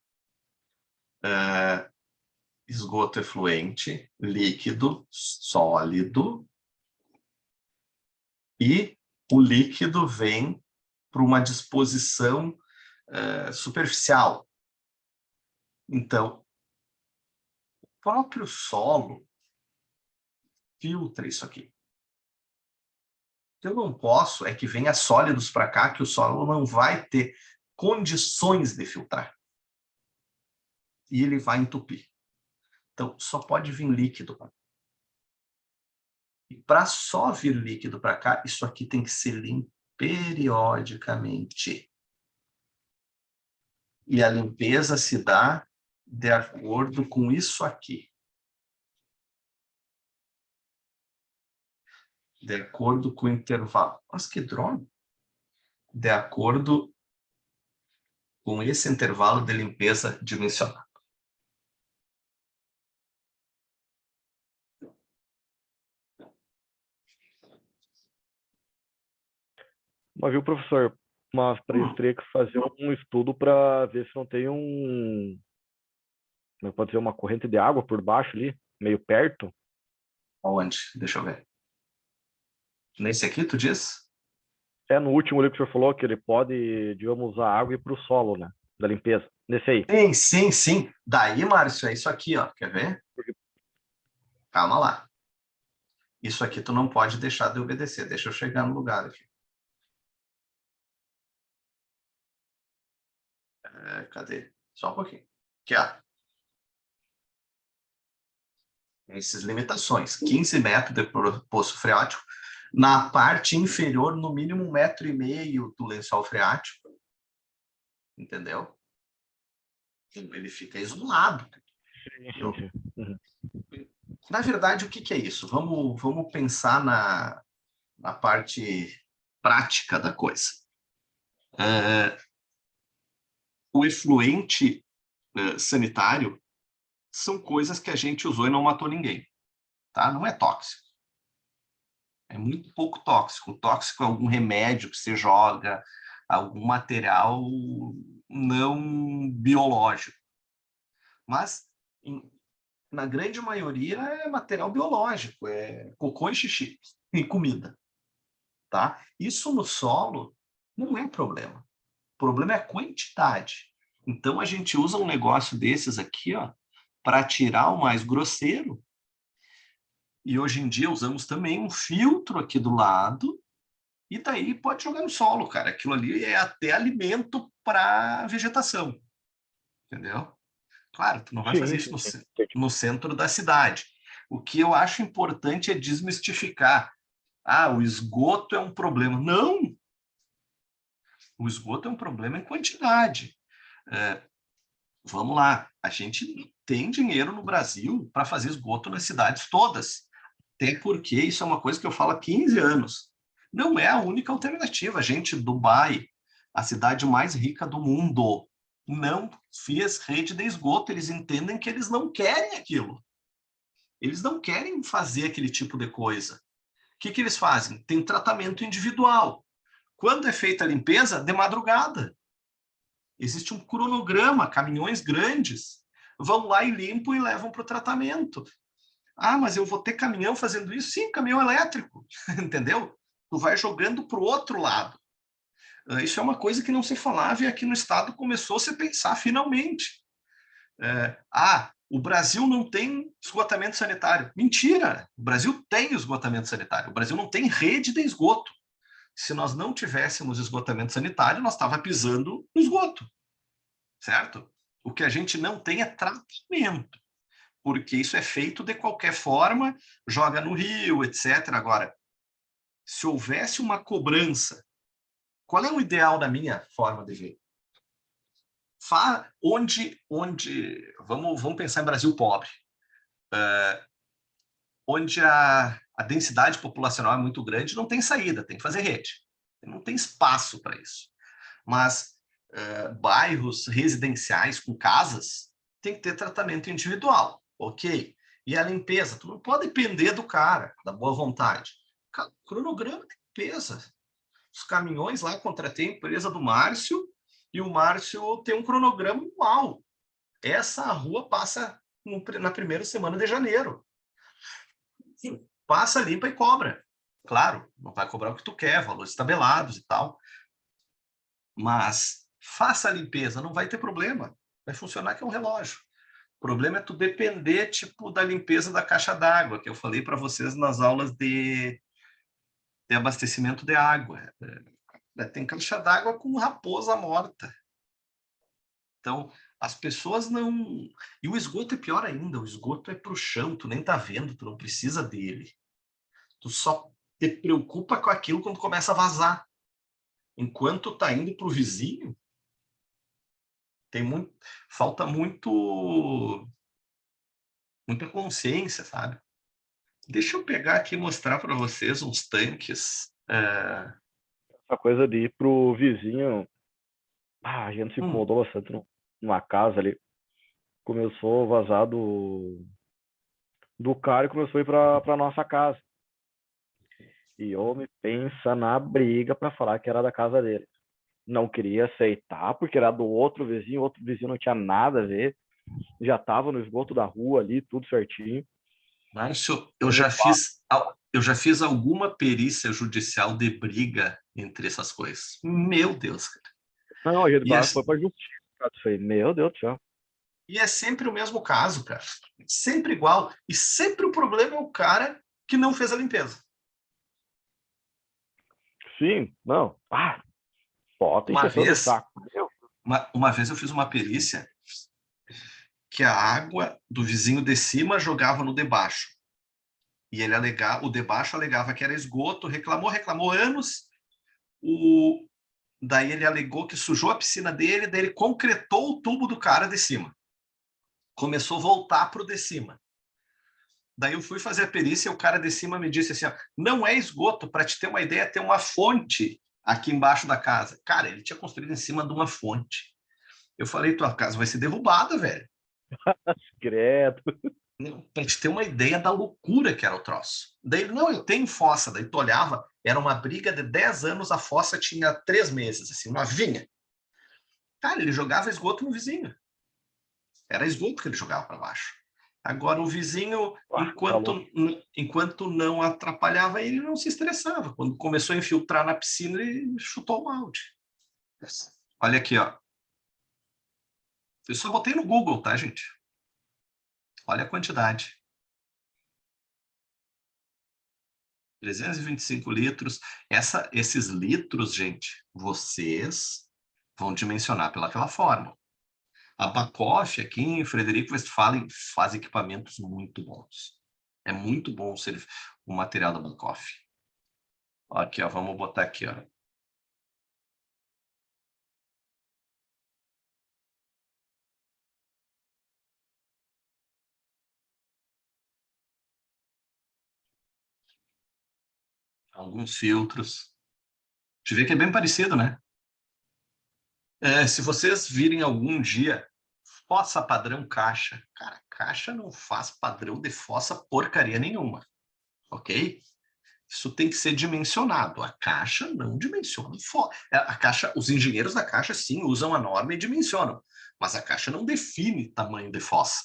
Esgoto efluente, líquido, sólido, e o líquido vem para uma disposição superficial. Então, o próprio solo filtra isso aqui. O que eu não posso é que venha sólidos para cá, que o solo não vai ter condições de filtrar. E ele vai entupir. Então, só pode vir líquido. E para só vir líquido para cá, isso aqui tem que ser limpo periodicamente. E a limpeza se dá de acordo com isso aqui. De acordo com o intervalo. Nossa, que droga! De acordo com esse intervalo de limpeza dimensionado. Mas viu, professor, Mas para isso teria que fazer um estudo para ver se não tem como pode ser, uma corrente de água por baixo ali, meio perto. Aonde? Deixa eu ver. Nesse aqui, tu diz? No último ali que o senhor falou que ele pode, digamos, usar água e ir para o solo, né? Da limpeza. Nesse aí. Sim, sim, sim. Daí, Márcio, é isso aqui, ó. Quer ver? Calma lá. Isso aqui tu não pode deixar de obedecer. Deixa eu chegar no lugar aqui. Cadê? Só um pouquinho. Aqui, ó. Essas limitações. 15 metros de poço freático. Na parte inferior, no mínimo 1,5 m do lençol freático. Entendeu? Ele fica isolado. Sim. Uhum. Na verdade, o que é isso? Vamos pensar na parte prática da coisa. O efluente sanitário são coisas que a gente usou e não matou ninguém. Tá? Não é tóxico. É muito pouco tóxico. O tóxico é algum remédio que você joga, algum material não biológico. Mas, na grande maioria, é material biológico, é cocô e xixi e comida. Tá? Isso no solo não é problema. O problema é a quantidade. Então, a gente usa um negócio desses aqui, ó, para tirar o mais grosseiro. E hoje em dia usamos também um filtro aqui do lado, e daí pode jogar no solo, cara. Aquilo ali é até alimento para vegetação, entendeu? Claro, tu não vai fazer Sim, isso sim, sim. no centro da cidade. O que eu acho importante é desmistificar. Ah, o esgoto é um problema. Não! O esgoto é um problema em quantidade. Vamos lá, a gente não tem dinheiro no Brasil para fazer esgoto nas cidades todas. Até porque isso é uma coisa que eu falo há 15 anos. Não é a única alternativa. Gente, Dubai, a cidade mais rica do mundo, não fez rede de esgoto. Eles entendem que eles não querem aquilo. Eles não querem fazer aquele tipo de coisa. O que eles fazem? Tem tratamento individual. Quando é feita a limpeza? De madrugada. Existe um cronograma, caminhões grandes vão lá e limpam e levam para o tratamento. Ah, mas eu vou ter caminhão fazendo isso? Sim, caminhão elétrico, entendeu? Tu vai jogando para o outro lado. Isso é uma coisa que não se falava e aqui no estado começou a se pensar finalmente. O Brasil não tem esgotamento sanitário. Mentira! O Brasil tem esgotamento sanitário. O Brasil não tem rede de esgoto. Se nós não tivéssemos esgotamento sanitário, nós estava pisando no esgoto, certo? O que a gente não tem é tratamento, porque isso é feito de qualquer forma, joga no rio, etc. Agora, se houvesse uma cobrança, qual é o ideal da minha forma de ver? Vamos pensar em Brasil pobre, onde a densidade populacional é muito grande, não tem saída, tem que fazer rede. Não tem espaço para isso. Mas bairros residenciais com casas tem que ter tratamento individual, ok? E a limpeza, tu não pode depender do cara, da boa vontade. Cronograma de limpeza. Os caminhões lá, contratei a empresa do Márcio, e o Márcio tem um cronograma anual. Essa rua passa na primeira semana de janeiro. Sim, passa, limpa e cobra. Claro, não vai cobrar o que tu quer, valores tabelados e tal. Mas faça a limpeza, não vai ter problema. Vai funcionar que é um relógio. O problema é tu depender, tipo, da limpeza da caixa d'água, que eu falei para vocês nas aulas de abastecimento de água. Tem caixa d'água com raposa morta. Então, as pessoas não... E o esgoto é pior ainda, o esgoto é pro chão, tu nem tá vendo, tu não precisa dele. Tu só te preocupa com aquilo quando começa a vazar. Enquanto tá indo pro vizinho, falta muita consciência, sabe? Deixa eu pegar aqui e mostrar para vocês uns tanques. Essa coisa de ir pro vizinho, a gente se incomodou bastante numa casa ali. Começou a vazar do cara e começou a ir pra nossa casa. E eu me pensa na briga para falar que era da casa dele. não queria aceitar, porque era do outro vizinho não tinha nada a ver, já estava no esgoto da rua ali, tudo certinho. Márcio, Ele, pá, eu já fiz alguma perícia judicial de briga entre essas coisas. Meu Deus, cara. não, a gente E é, foi pra justiça. Isso aí, meu Deus do céu. e é sempre o mesmo caso, cara. Sempre igual. E sempre o problema é o cara que não fez a limpeza. Sim, não. Bota Uma encheção de vez, saco. Meu, uma vez eu fiz uma perícia que a água do vizinho de cima jogava no de baixo. E ele alegava, o de baixo alegava que era esgoto, reclamou anos. Daí ele alegou que sujou a piscina dele, daí ele concretou o tubo do cara de cima. Começou a voltar para o de cima. Daí eu fui fazer a perícia e o cara de cima me disse assim, ó, não é esgoto, para te ter uma ideia, tem uma fonte aqui embaixo da casa. Cara, ele tinha construído em cima de uma fonte. Eu falei, tua casa vai ser derrubada, velho. credo. Para te ter uma ideia da loucura que era o troço. Daí ele, não, eu tenho fossa. Daí tu olhava, era uma briga de 10 anos, a fossa tinha 3 meses, assim, novinha. Cara, ele jogava esgoto no vizinho. Era esgoto que ele jogava para baixo. Agora, o vizinho, Tá louco. enquanto não atrapalhava ele, não se estressava. Quando começou a infiltrar na piscina, ele chutou o balde. Olha aqui, ó. Eu só botei no Google, tá, gente? Olha a quantidade. 325 litros. Esses litros, gente, vocês vão dimensionar pelaquela forma. A Bacoff, aqui em Frederico Westphalen, faz equipamentos muito bons. É muito bom o material da Bacoff. Aqui, ó, vamos botar aqui, ó. Alguns filtros. Te vê que é bem parecido, né? Se vocês virem algum dia fossa padrão caixa, cara, caixa não faz padrão de fossa porcaria nenhuma, ok? Isso tem que ser dimensionado. A caixa não dimensiona. A caixa, os engenheiros da caixa sim usam a norma e dimensionam, mas a caixa não define tamanho de fossa.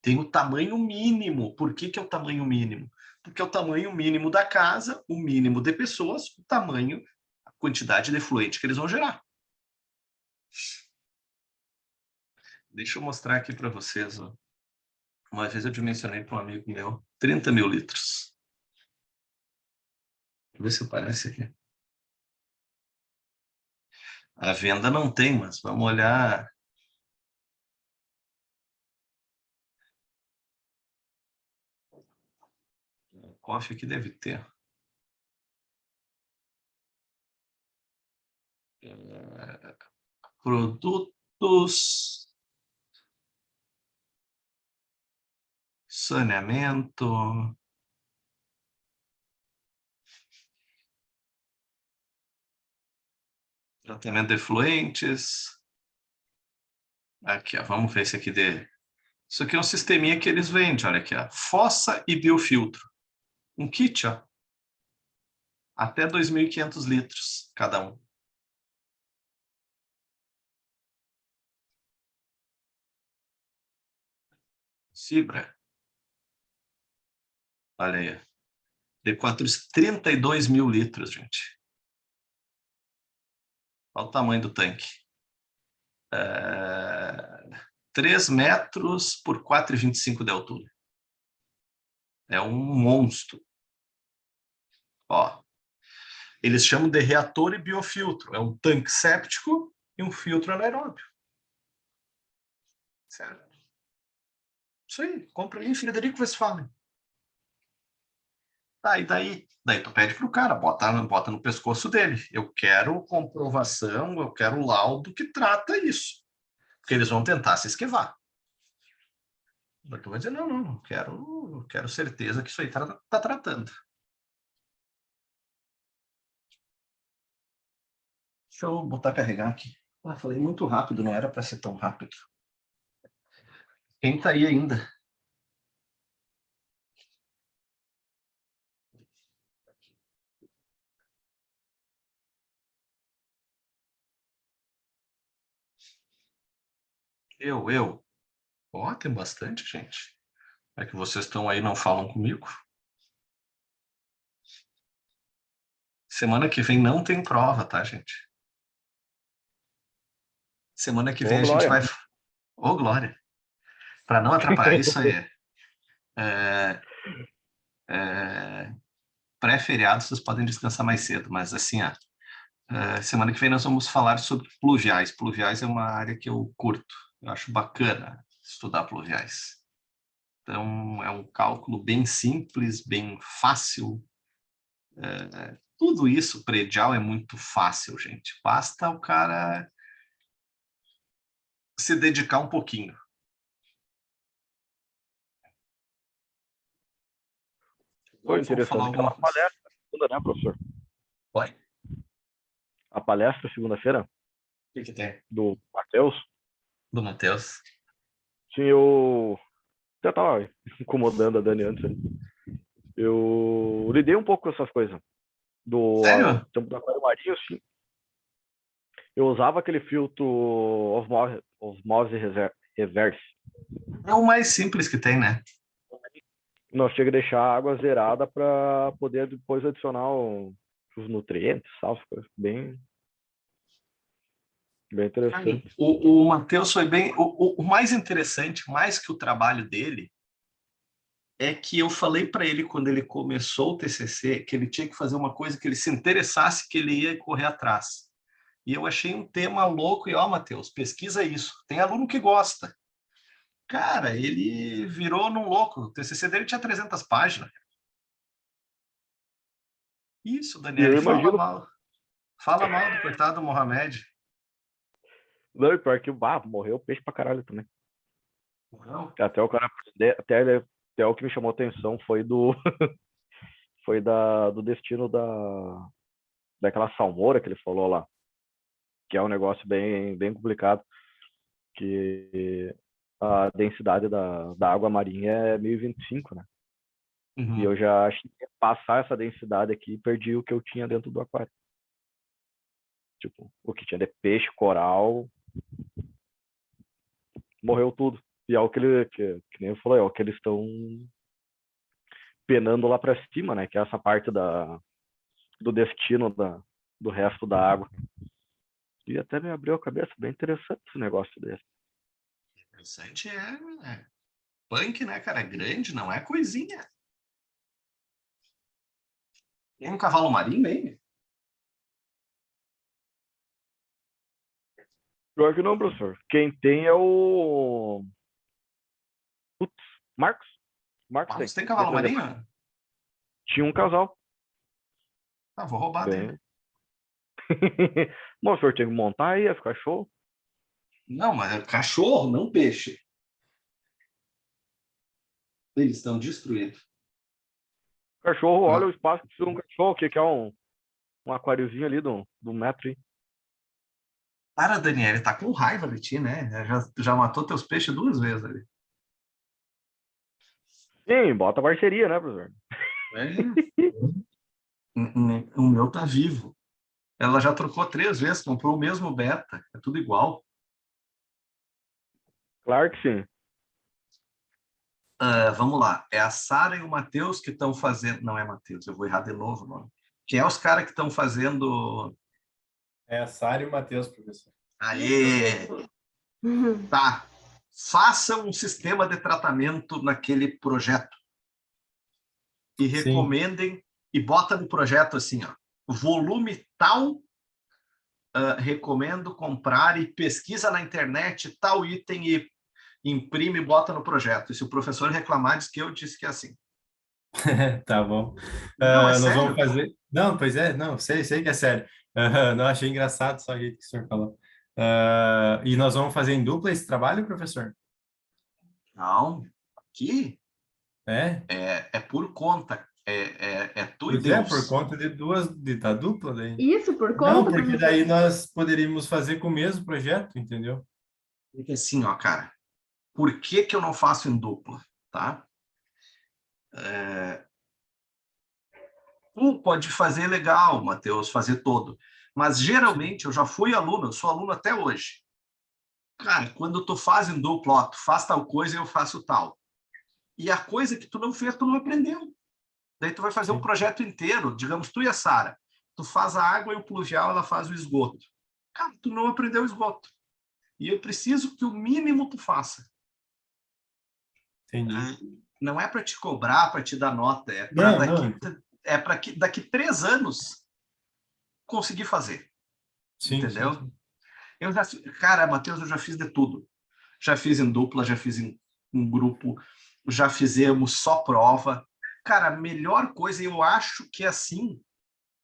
Tem o tamanho mínimo. Por que é o tamanho mínimo? Porque é o tamanho mínimo da casa, o mínimo de pessoas, o tamanho, a quantidade de efluente que eles vão gerar. Deixa eu mostrar aqui para vocês. Ó. Uma vez eu dimensionei para um amigo meu 30 mil litros. Deixa eu ver se aparece aqui. A venda não tem, mas vamos olhar. O coffee aqui deve ter. Produtos, saneamento, tratamento de efluentes. Aqui, ó, vamos ver esse aqui de. Isso aqui é um sisteminha que eles vendem, olha aqui, ó. Fossa e biofiltro. Um kit, ó. Até 2.500 litros cada um. Fibra. Olha aí. De 32 mil litros, gente. Olha o tamanho do tanque. 3 metros por 4,25 de altura. É um monstro. Ó, eles chamam de reator e biofiltro. É um tanque séptico e um filtro anaeróbio. Certo? Isso aí, compra aí em Frederico Westphalen. Tá, e daí tu pede pro cara, bota no pescoço dele. Eu quero comprovação, eu quero laudo que trata isso. Porque eles vão tentar se esquivar. Mas tu vai dizer, não, quero certeza que isso aí tá tratando. Deixa eu botar carregar aqui. Falei muito rápido, não era para ser tão rápido. Quem tá aí ainda? Eu. Ó, tem bastante gente. É que vocês estão aí e não falam comigo. Semana que vem não tem prova, tá, gente? Semana que Ô, vem a gente Glória. vai... Ô, Glória! Para não atrapalhar isso aí. É, é, pré-feriado vocês podem descansar mais cedo, mas assim, ó, semana que vem nós vamos falar sobre pluviais. Pluviais é uma área que eu curto. Eu acho bacana estudar pluviais. Então, é um cálculo bem simples, bem fácil. Tudo isso, predial, é muito fácil, gente. Basta o cara se dedicar um pouquinho. Foi Agora vamos falar interessante aquela alguma coisa. palestra segunda, né, professor? Oi? A palestra segunda-feira O que tem? do Matheus. Do Matheus. Sim, eu já tava incomodando a Dani antes. Eu lidei um pouco com essas coisas. Do Sério? tempo do aquário marinho, sim. Eu usava aquele filtro osmose reverse. É o mais simples que tem, né? Nós chega a deixar a água zerada para poder depois adicionar os nutrientes, sal, bem, bem interessante. O Matheus foi bem... O mais interessante, mais que o trabalho dele, é que eu falei para ele, quando ele começou o TCC, que ele tinha que fazer uma coisa que ele se interessasse, que ele ia correr atrás. E eu achei um tema louco, e ó, Matheus, pesquisa isso. Tem aluno que gosta. Cara, ele virou num louco. O TCC dele tinha 300 páginas. Isso, E Daniele, eu imagino, fala mal do coitado do Mohamed. não, pior que morreu peixe pra caralho também. Não. Até o cara, até o que me chamou a atenção foi do destino daquela salmoura que ele falou lá, que é um negócio bem, bem complicado, que a densidade da água marinha é 1025, né? E eu já achei que passar essa densidade aqui, perdi o que eu tinha dentro do aquário. Tipo, o que tinha de peixe, coral, morreu tudo. E é o que ele, que nem eu falei, é o que eles estão penando lá para cima, né? Que é essa parte do destino do resto da água. E até me abriu a cabeça, bem interessante esse negócio desse. Interessante é punk, né, cara? É grande, não é coisinha. Tem um cavalo marinho aí? Pior que não, professor. Quem tem é o. Putz, Marcos. Marcos tem. Marcos tem cavalo marinho? Tinha um casal. Ah, vou roubar dele. Bem. Bom, o senhor tem que montar aí, ia ficar show. Não, mas é cachorro, não peixe. Eles estão destruídos. Cachorro, olha o Ah, espaço que precisa de um cachorro, que é um aquáriozinho ali do metro, hein? para, Daniele, tá com raiva de ti, né? Já matou teus peixes 2 vezes ali. Sim, bota parceria, né, professor? É. O meu tá vivo. Ela já trocou 3 vezes, comprou o mesmo beta. É tudo igual. Claro que sim. Vamos lá. É a Sara e o Matheus que estão fazendo. Não é Matheus, eu vou errar de novo o nome. Que é os caras que estão fazendo. É a Sara e o Matheus, professor. Aê! Tá. Faça um sistema de tratamento naquele projeto. E Sim. recomendem, e bota no projeto assim, ó, volume tal, recomendo comprar e pesquisa na internet tal item e imprime e bota no projeto. E se o professor reclamar, diz que eu disse que é assim. Tá bom. Não, é Nós vamos sério. fazer. Não, pois é, não, sei que é sério. Não, achei engraçado só o jeito que o senhor falou. E nós vamos fazer em dupla esse trabalho, professor? Não, aqui É? é por conta. É tu e Pois é, por Deus. conta da dupla daí. Isso, por Não, conta, porque professor. daí nós poderíamos fazer com o mesmo projeto, entendeu? Porque assim, ó, cara, por que que eu não faço em dupla, tá? Pode fazer legal, Matheus, fazer todo. Mas Sim. geralmente eu já fui aluno, eu sou aluno até hoje. Cara, quando tu faz em dupla, ó, tu faz tal coisa e eu faço tal. E a coisa que tu não fez, tu não aprendeu. Daí tu vai fazer um projeto inteiro, digamos, tu e a Sara. Tu faz a água e o pluvial, ela faz o esgoto. Cara, tu não aprendeu o esgoto. E eu preciso que o mínimo tu faça. Entendi. Não é para te cobrar, para te dar nota, Não. é para que daqui 3 anos conseguir fazer. Sim. Entendeu? Cara, Matheus, eu já fiz de tudo. Já fiz em dupla, já fiz em grupo, já fizemos só prova. Cara, a melhor coisa, eu acho que é assim,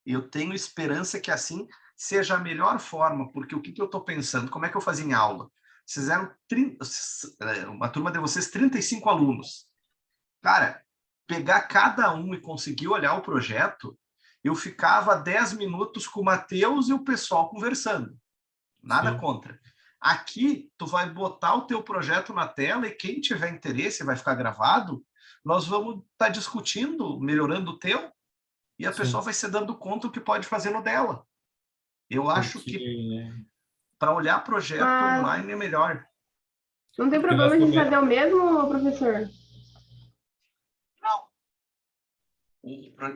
eu tenho esperança que assim seja a melhor forma, porque o que eu estou pensando? Como é que eu fazia em aula? Fizeram uma turma de vocês, 35 alunos. Cara, pegar cada um e conseguir olhar o projeto, eu ficava 10 minutos com o Matheus e o pessoal conversando. Nada Sim. contra. Aqui, tu vai botar o teu projeto na tela e quem tiver interesse, vai ficar gravado, nós vamos estar discutindo, melhorando o teu, e a pessoa vai se dando conta do que pode fazer no dela. Eu acho que para olhar projeto Mas online é melhor. não tem Porque nós problema a gente fazer o mesmo, professor? Não.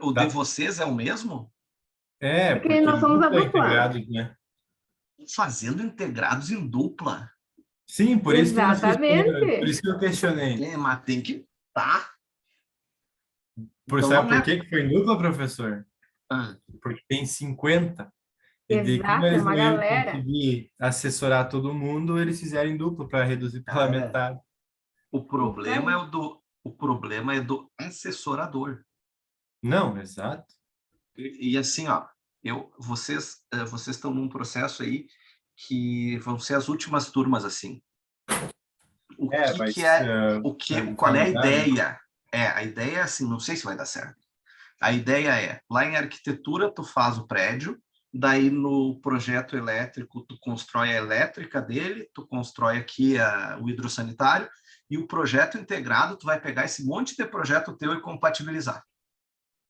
O de Tá. vocês é o mesmo? Porque Porque nós em somos a dupla dupla. integrados, né? Fazendo integrados em dupla. Sim, por isso que nós por Exatamente. isso que eu questionei. Mas tem que tá. Então Sabe não por é. que que foi em dupla, professor? Ah, Porque tem 50. E daí, como Exato, é eles uma não iam galera. conseguir assessorar todo mundo, eles fizeram em dupla para reduzir pela cara, metade. o Isso problema é aí. o problema é do assessorador. Não, exato. E assim, ó, vocês estão num processo aí que vão ser as últimas turmas assim. O que Vai que é, qual é a finalizar, né? ideia? A ideia é assim, não sei se vai dar certo. A ideia é, lá em arquitetura tu faz o prédio, daí no projeto elétrico tu constrói a elétrica dele, tu constrói aqui o hidrossanitário, e o projeto integrado tu vai pegar esse monte de projeto teu e compatibilizar.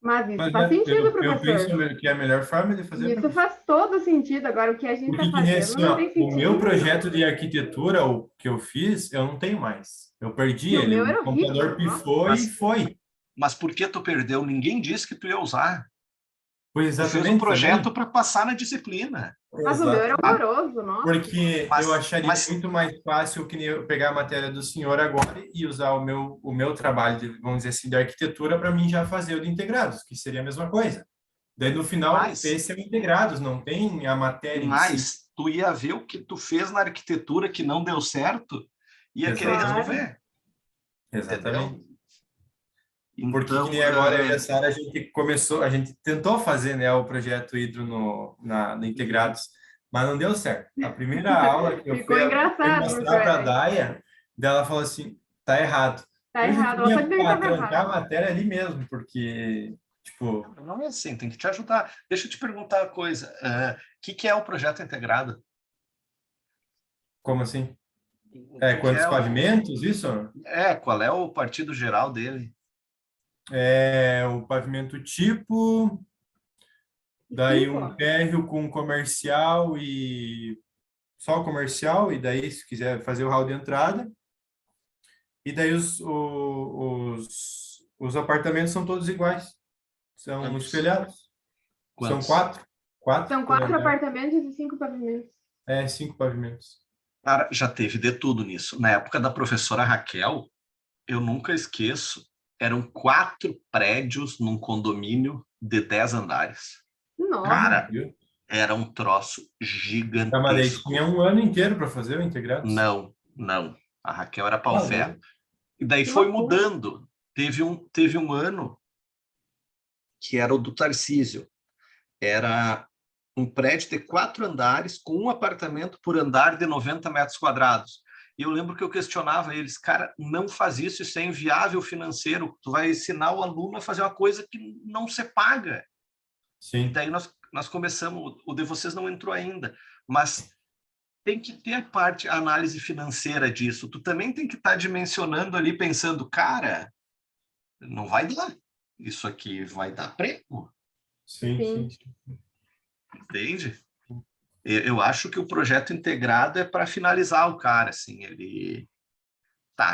Mas isso Mas faz sentido, eu penso professor. que é a melhor forma de fazer, Isso professor. faz todo sentido. Agora, o que a gente está Porque que nem fazendo assim, não ó, tem o sentido meu nenhum. projeto de arquitetura, o que eu fiz, eu não tenho mais. Eu perdi E o ele, meu o era computador horrível. Nossa. pifou e Mas, foi. mas por que tu perdeu? Ninguém disse que tu ia usar. Foi Tu fez o exatamente projeto também. para passar na disciplina. Mas o meu era Exatamente. horroroso. Nossa. Porque eu Mas, acharia mas, muito mais fácil que nem eu pegar a matéria do senhor agora e usar o meu trabalho, vamos dizer assim, de arquitetura para mim já fazer o de integrados, que seria a mesma coisa. Daí no final, mas, esse é o integrados, não tem a matéria em si. mas tu ia ver o que tu fez na arquitetura que não deu certo, ia querer Exatamente. Claro. resolver, entendeu? Exatamente. Porque que Então, nem agora eu e a Sara, a gente começou, a gente tentou fazer, né, o projeto Hidro no Integrados, mas não deu certo. A primeira aula que eu Ficou fui engraçado, mostrar professor. para a Daí. Daya, dela falou assim, tá errado. Tá Eu já errado. Ela queria sabia que estava trancar errado. a matéria ali mesmo, porque, tipo, não é assim, tem que te ajudar. Deixa eu te perguntar uma coisa. Que é o projeto integrado? como assim? O que Quantos é pavimentos, isso? qual é o partido geral dele? O pavimento tipo, daí Cinco, um ó. térreo com comercial e só comercial, e daí, se quiser fazer o hall de entrada. E daí os apartamentos são todos iguais. São Quantos? espelhados. São Quantos? quatro São por 4 andar. apartamentos e 5 pavimentos. 5 pavimentos. Cara, já teve de tudo nisso. Na época da professora Raquel, eu nunca esqueço, eram 4 prédios num condomínio de 10 andares. Nossa. Cara, Viu? era um troço Tá, mas daí tinha gigantesco. um ano inteiro para fazer o integrados. Não, não. A Raquel era pau Ah, ferro. não. E daí Que foi loucura. mudando. Teve um ano que era o do Tarcísio. Era um prédio de 4 andares, com um apartamento por andar de 90 metros quadrados. E eu lembro que eu questionava eles, cara, não faz isso, isso é inviável financeiro. Tu vai ensinar o aluno a fazer uma coisa que não se paga. E Sim. daí nós começamos, o de vocês não entrou ainda, mas tem que ter a análise financeira disso. Tu também tem que estar dimensionando ali, pensando, cara, não vai dar. Isso aqui vai dar prêmio, Sim, sim, Sim. sim. entende? Eu acho que o projeto integrado é para finalizar o cara, assim, ele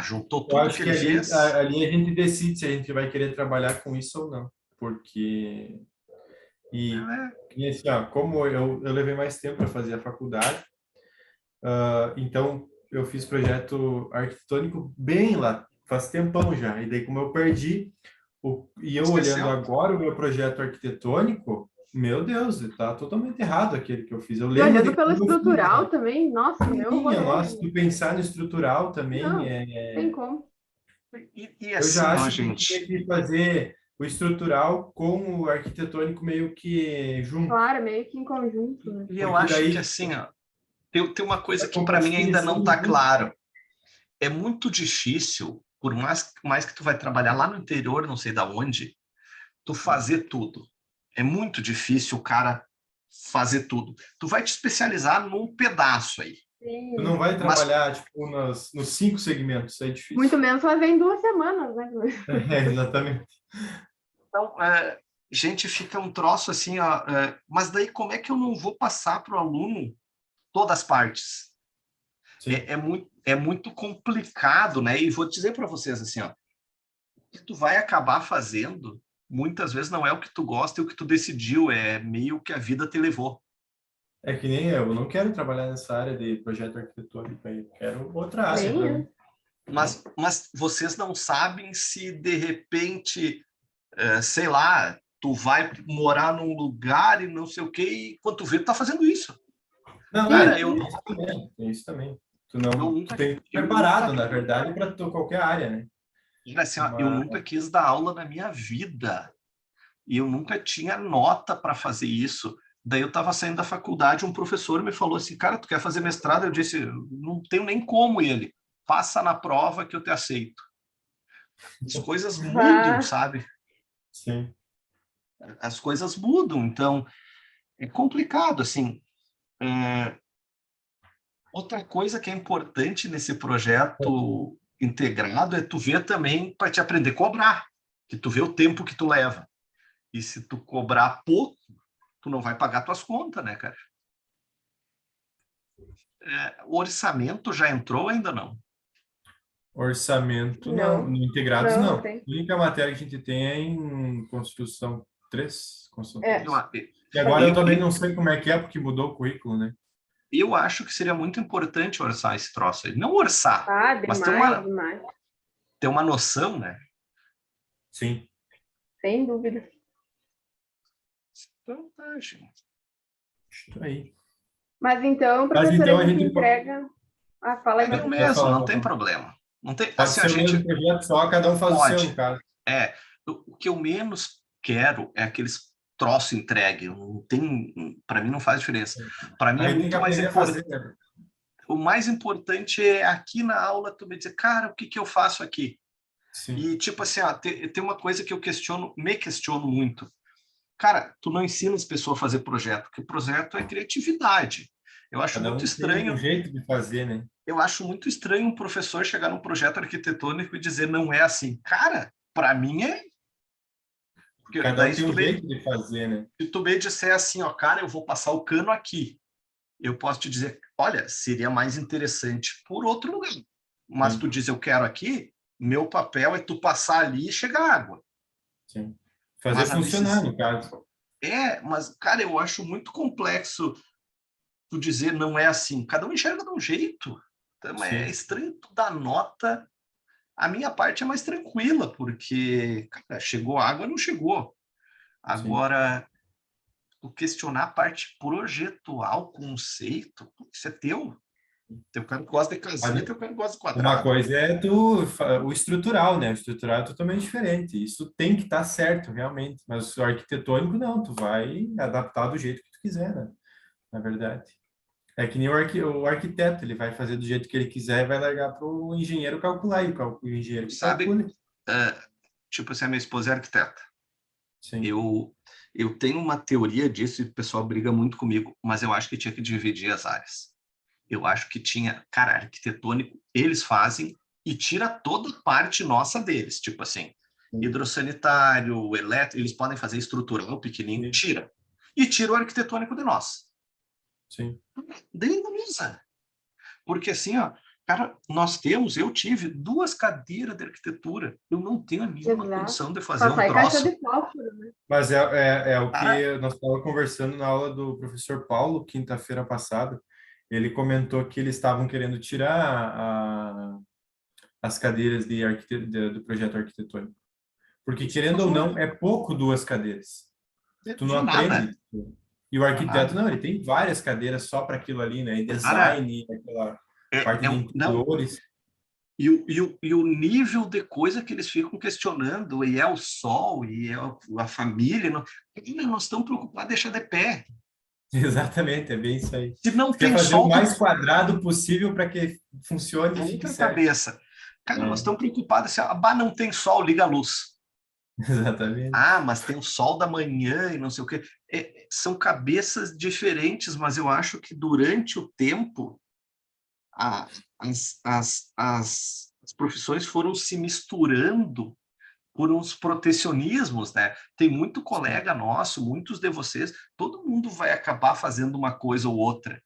juntou Eu tudo acho que que ele ali, fez. ali a gente decide se a gente vai querer trabalhar com isso ou não. Porque, e, É, e assim, ó, como eu levei mais tempo para fazer a faculdade, então eu fiz projeto arquitetônico bem lá, faz tempão já. E daí, como eu perdi, e eu olhando esqueceu? agora o meu projeto arquitetônico, meu Deus, está totalmente errado aquele que eu fiz. Eu E lembro olhando de pelo como eu fiz, estrutural também, nossa, meu minha, nossa, horroroso. se tu pensar no estrutural também, Não, tem como. E eu já assim, ó, acho que tinha gente, que fazer o estrutural com o arquitetônico meio que junto, Claro, meio que em conjunto, né? e eu porque acho que daí assim, ó, tem uma coisa que com uma para mim ainda não definição está junto. claro. É muito difícil, por mais que tu vai trabalhar lá no interior, não sei da onde, tu fazer tudo. É muito difícil o cara fazer tudo. Tu vai te especializar num pedaço aí. Tu não Sim. vai Mas, trabalhar tipo nos 5 segmentos, é Muito difícil. menos fazer em 2 semanas, né? É, exatamente. então, gente, fica um troço assim, ó, mas daí como é que eu não vou passar para o aluno todas as partes? Sim. É muito complicado, né? E vou dizer para vocês assim, ó, o que tu vai acabar fazendo, muitas vezes não é o que tu gosta e o que tu decidiu, é meio que a vida te levou. É que nem eu não quero trabalhar nessa área de projeto arquitetônico aí, eu quero outra área Nem para eu. mim. Mas vocês não sabem se de repente, sei lá, tu vai morar num lugar e não sei o quê, e quando tu vê, tu tá fazendo isso. Não, Cara, tem isso também, tem isso também. Tu eu não, tu nunca, tem que estar eu nunca, preparado, na verdade, para qualquer área, né? assim, ó, eu Mas nunca quis dar aula na minha vida. E eu nunca tinha nota para fazer isso. Daí eu estava saindo da faculdade, um professor me falou assim, cara, tu quer fazer mestrado? Eu disse, não tenho nem como. E ele, passa na prova que eu te aceito. As coisas mudam, Ah, sabe? sim. As coisas mudam. Então, é complicado, assim. É, outra coisa que é importante nesse projeto integrado é tu ver também para te aprender a cobrar, que tu vê o tempo que tu leva. E se tu cobrar pouco, tu não vai pagar tuas contas, né, cara? O orçamento já entrou ou ainda não? Orçamento, não. não, No integrados, não não. A tem. única matéria que a gente tem é em construção 3. Construção É, Eu, 3. E agora eu eu, também não sei como é, porque mudou o currículo, né? eu acho que seria muito importante orçar esse troço aí. Não orçar, ah, mas demais, demais. ter uma noção, né? Sim. Sem dúvida. Então, tá, gente. Isso aí. Mas então, Mas professora, a então a gente gente entrega. Ah, fala aí, É eu pode mesmo, falar, não pode tem falar. problema. Não tem, Pode assim, a ser o mesmo gente projeto, só cada um faz o seu, no pode. caso. É, o que eu menos quero é aqueles troço entregue. Não tem, para mim não faz diferença. Para mim é Aí tem que muito mais aprender a importante. fazer, né? O mais importante é aqui na aula tu me dizer, cara, o que que eu faço aqui? Sim. E tipo assim, tem uma coisa que eu me questiono muito. Cara, tu não ensina as pessoas a fazer projeto, porque projeto é criatividade. Eu acho Cada muito um tem um estranho, jeito de fazer, né? eu acho muito estranho um professor chegar num projeto arquitetônico e dizer não é assim. Cara, para mim é, porque Cada daí um tem um jeito de fazer, né? se tu me disser assim, ó, cara, eu vou passar o cano aqui. Eu posso te dizer, olha, seria mais interessante por outro lugar. Mas tu Sim, diz eu quero aqui, meu papel é tu passar ali e chegar água. sim. Fazer Mas a funcionar, decisão no caso. mas cara, eu acho muito complexo tu dizer não é assim. Cada um enxerga de um jeito. Então é Sim, estranho tu dar nota. A minha parte é mais tranquila, porque cara, chegou água, não chegou. sim. Agora, tu questionar a parte projetual, conceito, isso é teu. Teu cara que gosta de casinha, Mas teu cara que gosta de uma quadrado. coisa é o estrutural, né? O estrutural é totalmente diferente. Isso tem que estar certo, realmente. Mas o arquitetônico, não. Tu vai adaptar do jeito que tu quiser, né? Na verdade. É que nem o arquiteto, ele vai fazer do jeito que ele quiser e vai largar para o engenheiro calcular, e o engenheiro que Sabe, calcule. tipo assim, a minha esposa é arquiteta. Sim, Eu tenho uma teoria disso e o pessoal briga muito comigo, mas eu acho que tinha que dividir as áreas. Eu acho que tinha, cara, arquitetônico, eles fazem e tira toda a parte nossa deles, tipo assim, sim, hidrossanitário, elétrico, eles podem fazer estrutural pequenininho, sim. tira. E tira o arquitetônico de nós. Sim. Daí não usa. Porque assim, ó, cara, eu tive 2 cadeiras de arquitetura. Eu não tenho a mínima Exato. condição de fazer Só um sai caixa troço. de fósforo, né? Mas é o Ah, que nós estávamos conversando na aula do professor Paulo, quinta-feira passada. Ele comentou que eles estavam querendo tirar as cadeiras do projeto arquitetônico. Porque, querendo ou não, é pouco 2 cadeiras. Tu não de nada. aprende. E o De arquiteto, nada. não, ele tem várias cadeiras só para aquilo ali, né? E Cara, design, aquela é, parte é de não, interiores. e o nível de coisa que eles ficam questionando, e é o sol, e é a família, não, nós estamos preocupados em deixar de pé. Exatamente, é bem isso aí. Se não Tu quer tem fazer o sol, tu mais quadrado possível para que funcione e fique entra a certo. cabeça. Cara, nós É, estamos preocupados assim, não tem sol, liga a luz. exatamente. Mas tem o sol da manhã e não sei o quê. São cabeças diferentes, mas eu acho que durante o tempo a- as profissões foram se misturando por uns protecionismos, né? Tem muito Sim, colega nosso, muitos de vocês, todo mundo vai acabar fazendo uma coisa ou outra.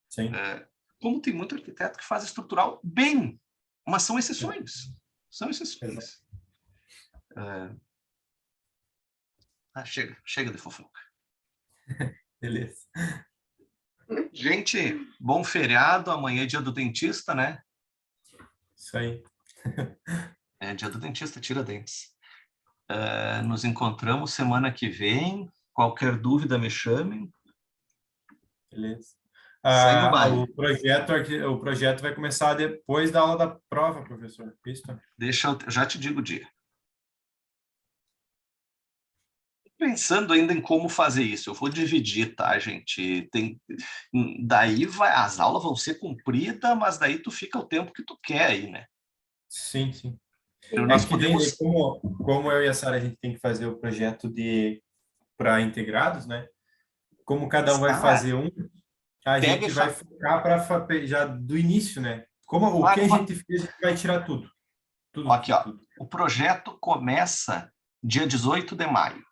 sim. Como tem muito arquiteto que faz estrutural bem, mas são É, exceções. São exato. exceções. Chega de fofoca. Beleza. Gente, bom feriado. Amanhã é dia do dentista, né? Isso aí. É dia do dentista, tira dentes. Nos encontramos semana que vem. Qualquer dúvida, me chamem. Beleza. Segue o O baile. projeto, o projeto vai começar depois da aula da prova, professor. Isso? Deixa eu já te digo o dia. Pensando ainda em como fazer isso. Eu vou dividir, tá, gente? Daí as aulas vão ser cumpridas, mas daí tu fica o tempo que tu quer aí, né? Sim, sim. É Nós que podemos. como eu e a Sara a gente tem que fazer o projeto para integrados, né? Como cada um vai Sara, fazer um, a pega e gente vai fa... focar para já do início, né? Como o que Claro, a gente fez, a gente vai tirar tudo. Tudo, aqui, tudo, ó. tudo. O projeto começa dia 18 de maio,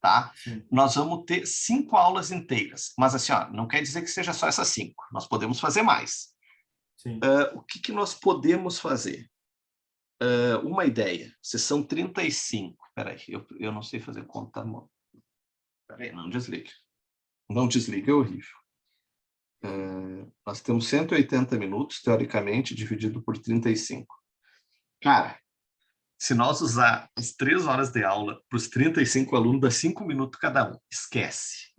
tá? Sim, Nós vamos ter 5 aulas inteiras, mas assim, ó, não quer dizer que seja só essas 5. Nós podemos fazer mais. sim. O que nós podemos fazer? Uma ideia. Sessão 35. Peraí, eu não sei fazer conta à mão. Peraí, não desligue. Não desligue, é horrível. Nós temos 180 minutos, teoricamente, dividido por 35. Cara, se nós usar as 3 horas de aula para os 35 alunos, dá 5 minutos cada um. Esquece.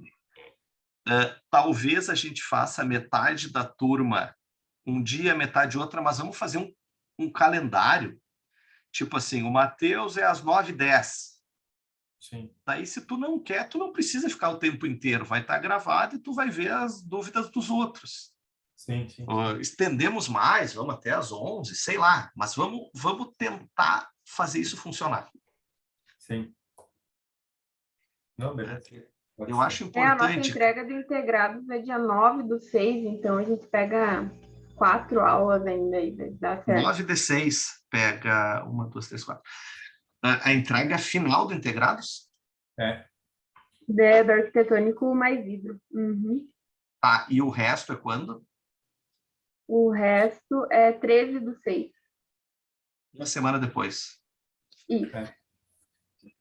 Talvez a gente faça metade da turma um dia, metade outra, mas vamos fazer um calendário. Tipo assim, o Matheus é às 9h10. Sim, Daí, se tu não quer, tu não precisa ficar o tempo inteiro. Vai estar gravado e tu vai ver as dúvidas dos outros. sim, sim. Estendemos mais, vamos até às 11, sei lá. Mas vamos tentar fazer isso funcionar. Sim. Não, beleza. Pode Eu ser. acho A nossa importante. entrega de integrados é dia 9/6, então a gente pega 4 aulas ainda aí, dá certo. 9 de 6 pega 1, 2, 3, 4. A entrega final do Integrados? É, Do arquitetônico mais vidro. Uhum. Tá, e o resto é quando? O resto é 13/6. Uma semana depois. Isso. é.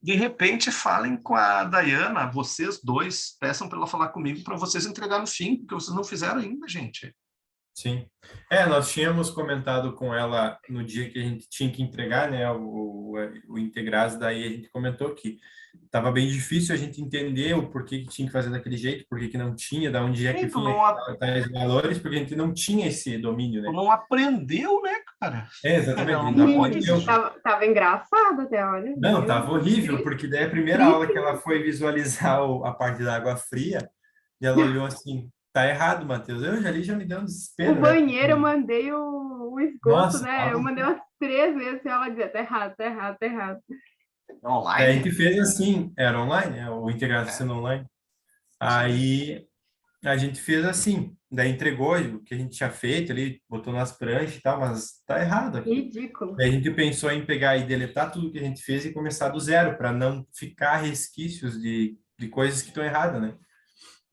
De repente, falem com a Dayana, vocês dois, peçam para ela falar comigo para vocês entregar no fim, porque vocês não fizeram ainda, gente. Sim. Nós tínhamos comentado com ela no dia que a gente tinha que entregar, né, o Integrados, daí a gente comentou que estava bem difícil a gente entender o porquê que tinha que fazer daquele jeito, porquê que não tinha, da onde é que Ei, tu vinha não, tais valores, porque a gente não tinha esse domínio, tu né? não aprendeu, né, cara? Exatamente, a Não, gente não não pode aprendeu. exigir. Tava engraçado até, olha. Não, tava horrível, porque daí a primeira aula que ela foi visualizar a parte da água fria, e ela olhou assim, tá errado, Matheus. Eu já ali já me deu um O desespero, né? banheiro, eu Porque, mandei o esgoto, nossa, né? Eu mandei umas 3 vezes e ela dizia, tá errado, tá errado, tá errado. daí a Online? gente fez assim, era online, né? O integrado É, sendo online. sim. Aí a gente fez assim, daí entregou o que a gente tinha feito ali, botou nas pranchas e tal, mas tá errado aqui. Ridículo. Daí a gente pensou em pegar e deletar tudo que a gente fez e começar do zero, para não ficar resquícios de coisas que estão erradas, né?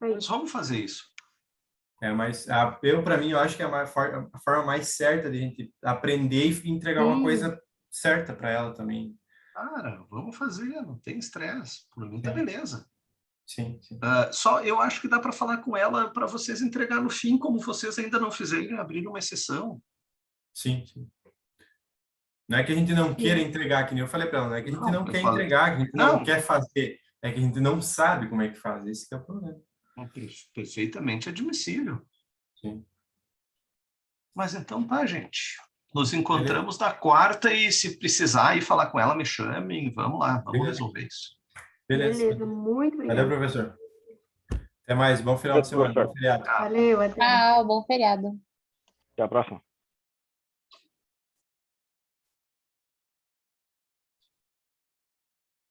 Mas vamos fazer isso. Para mim, eu acho que é a forma mais certa de a gente aprender e entregar uma Sim. coisa certa para ela também. Cara, vamos fazer, não tem estresse. Por mim tá Sim. beleza. Sim, sim. Só eu acho que dá para falar com ela para vocês entregar no fim, como vocês ainda não fizeram, abrir uma exceção. Sim, sim. Não é que a gente não queira entregar, que nem eu falei para ela, não é que a gente não quer entregar, que a gente não quer fazer, é que a gente não sabe como é que faz, esse que é o problema. Perfeitamente admissível. Sim. Mas então tá, gente. Nos Beleza. encontramos na quarta e se precisar ir falar com ela, me chamem. Vamos lá, vamos Beleza. resolver isso. Beleza. Beleza, muito Valeu, obrigada. professor. Até mais, bom final de semana, bom feriado. Valeu, até. Tchau, bom feriado. Até a próxima.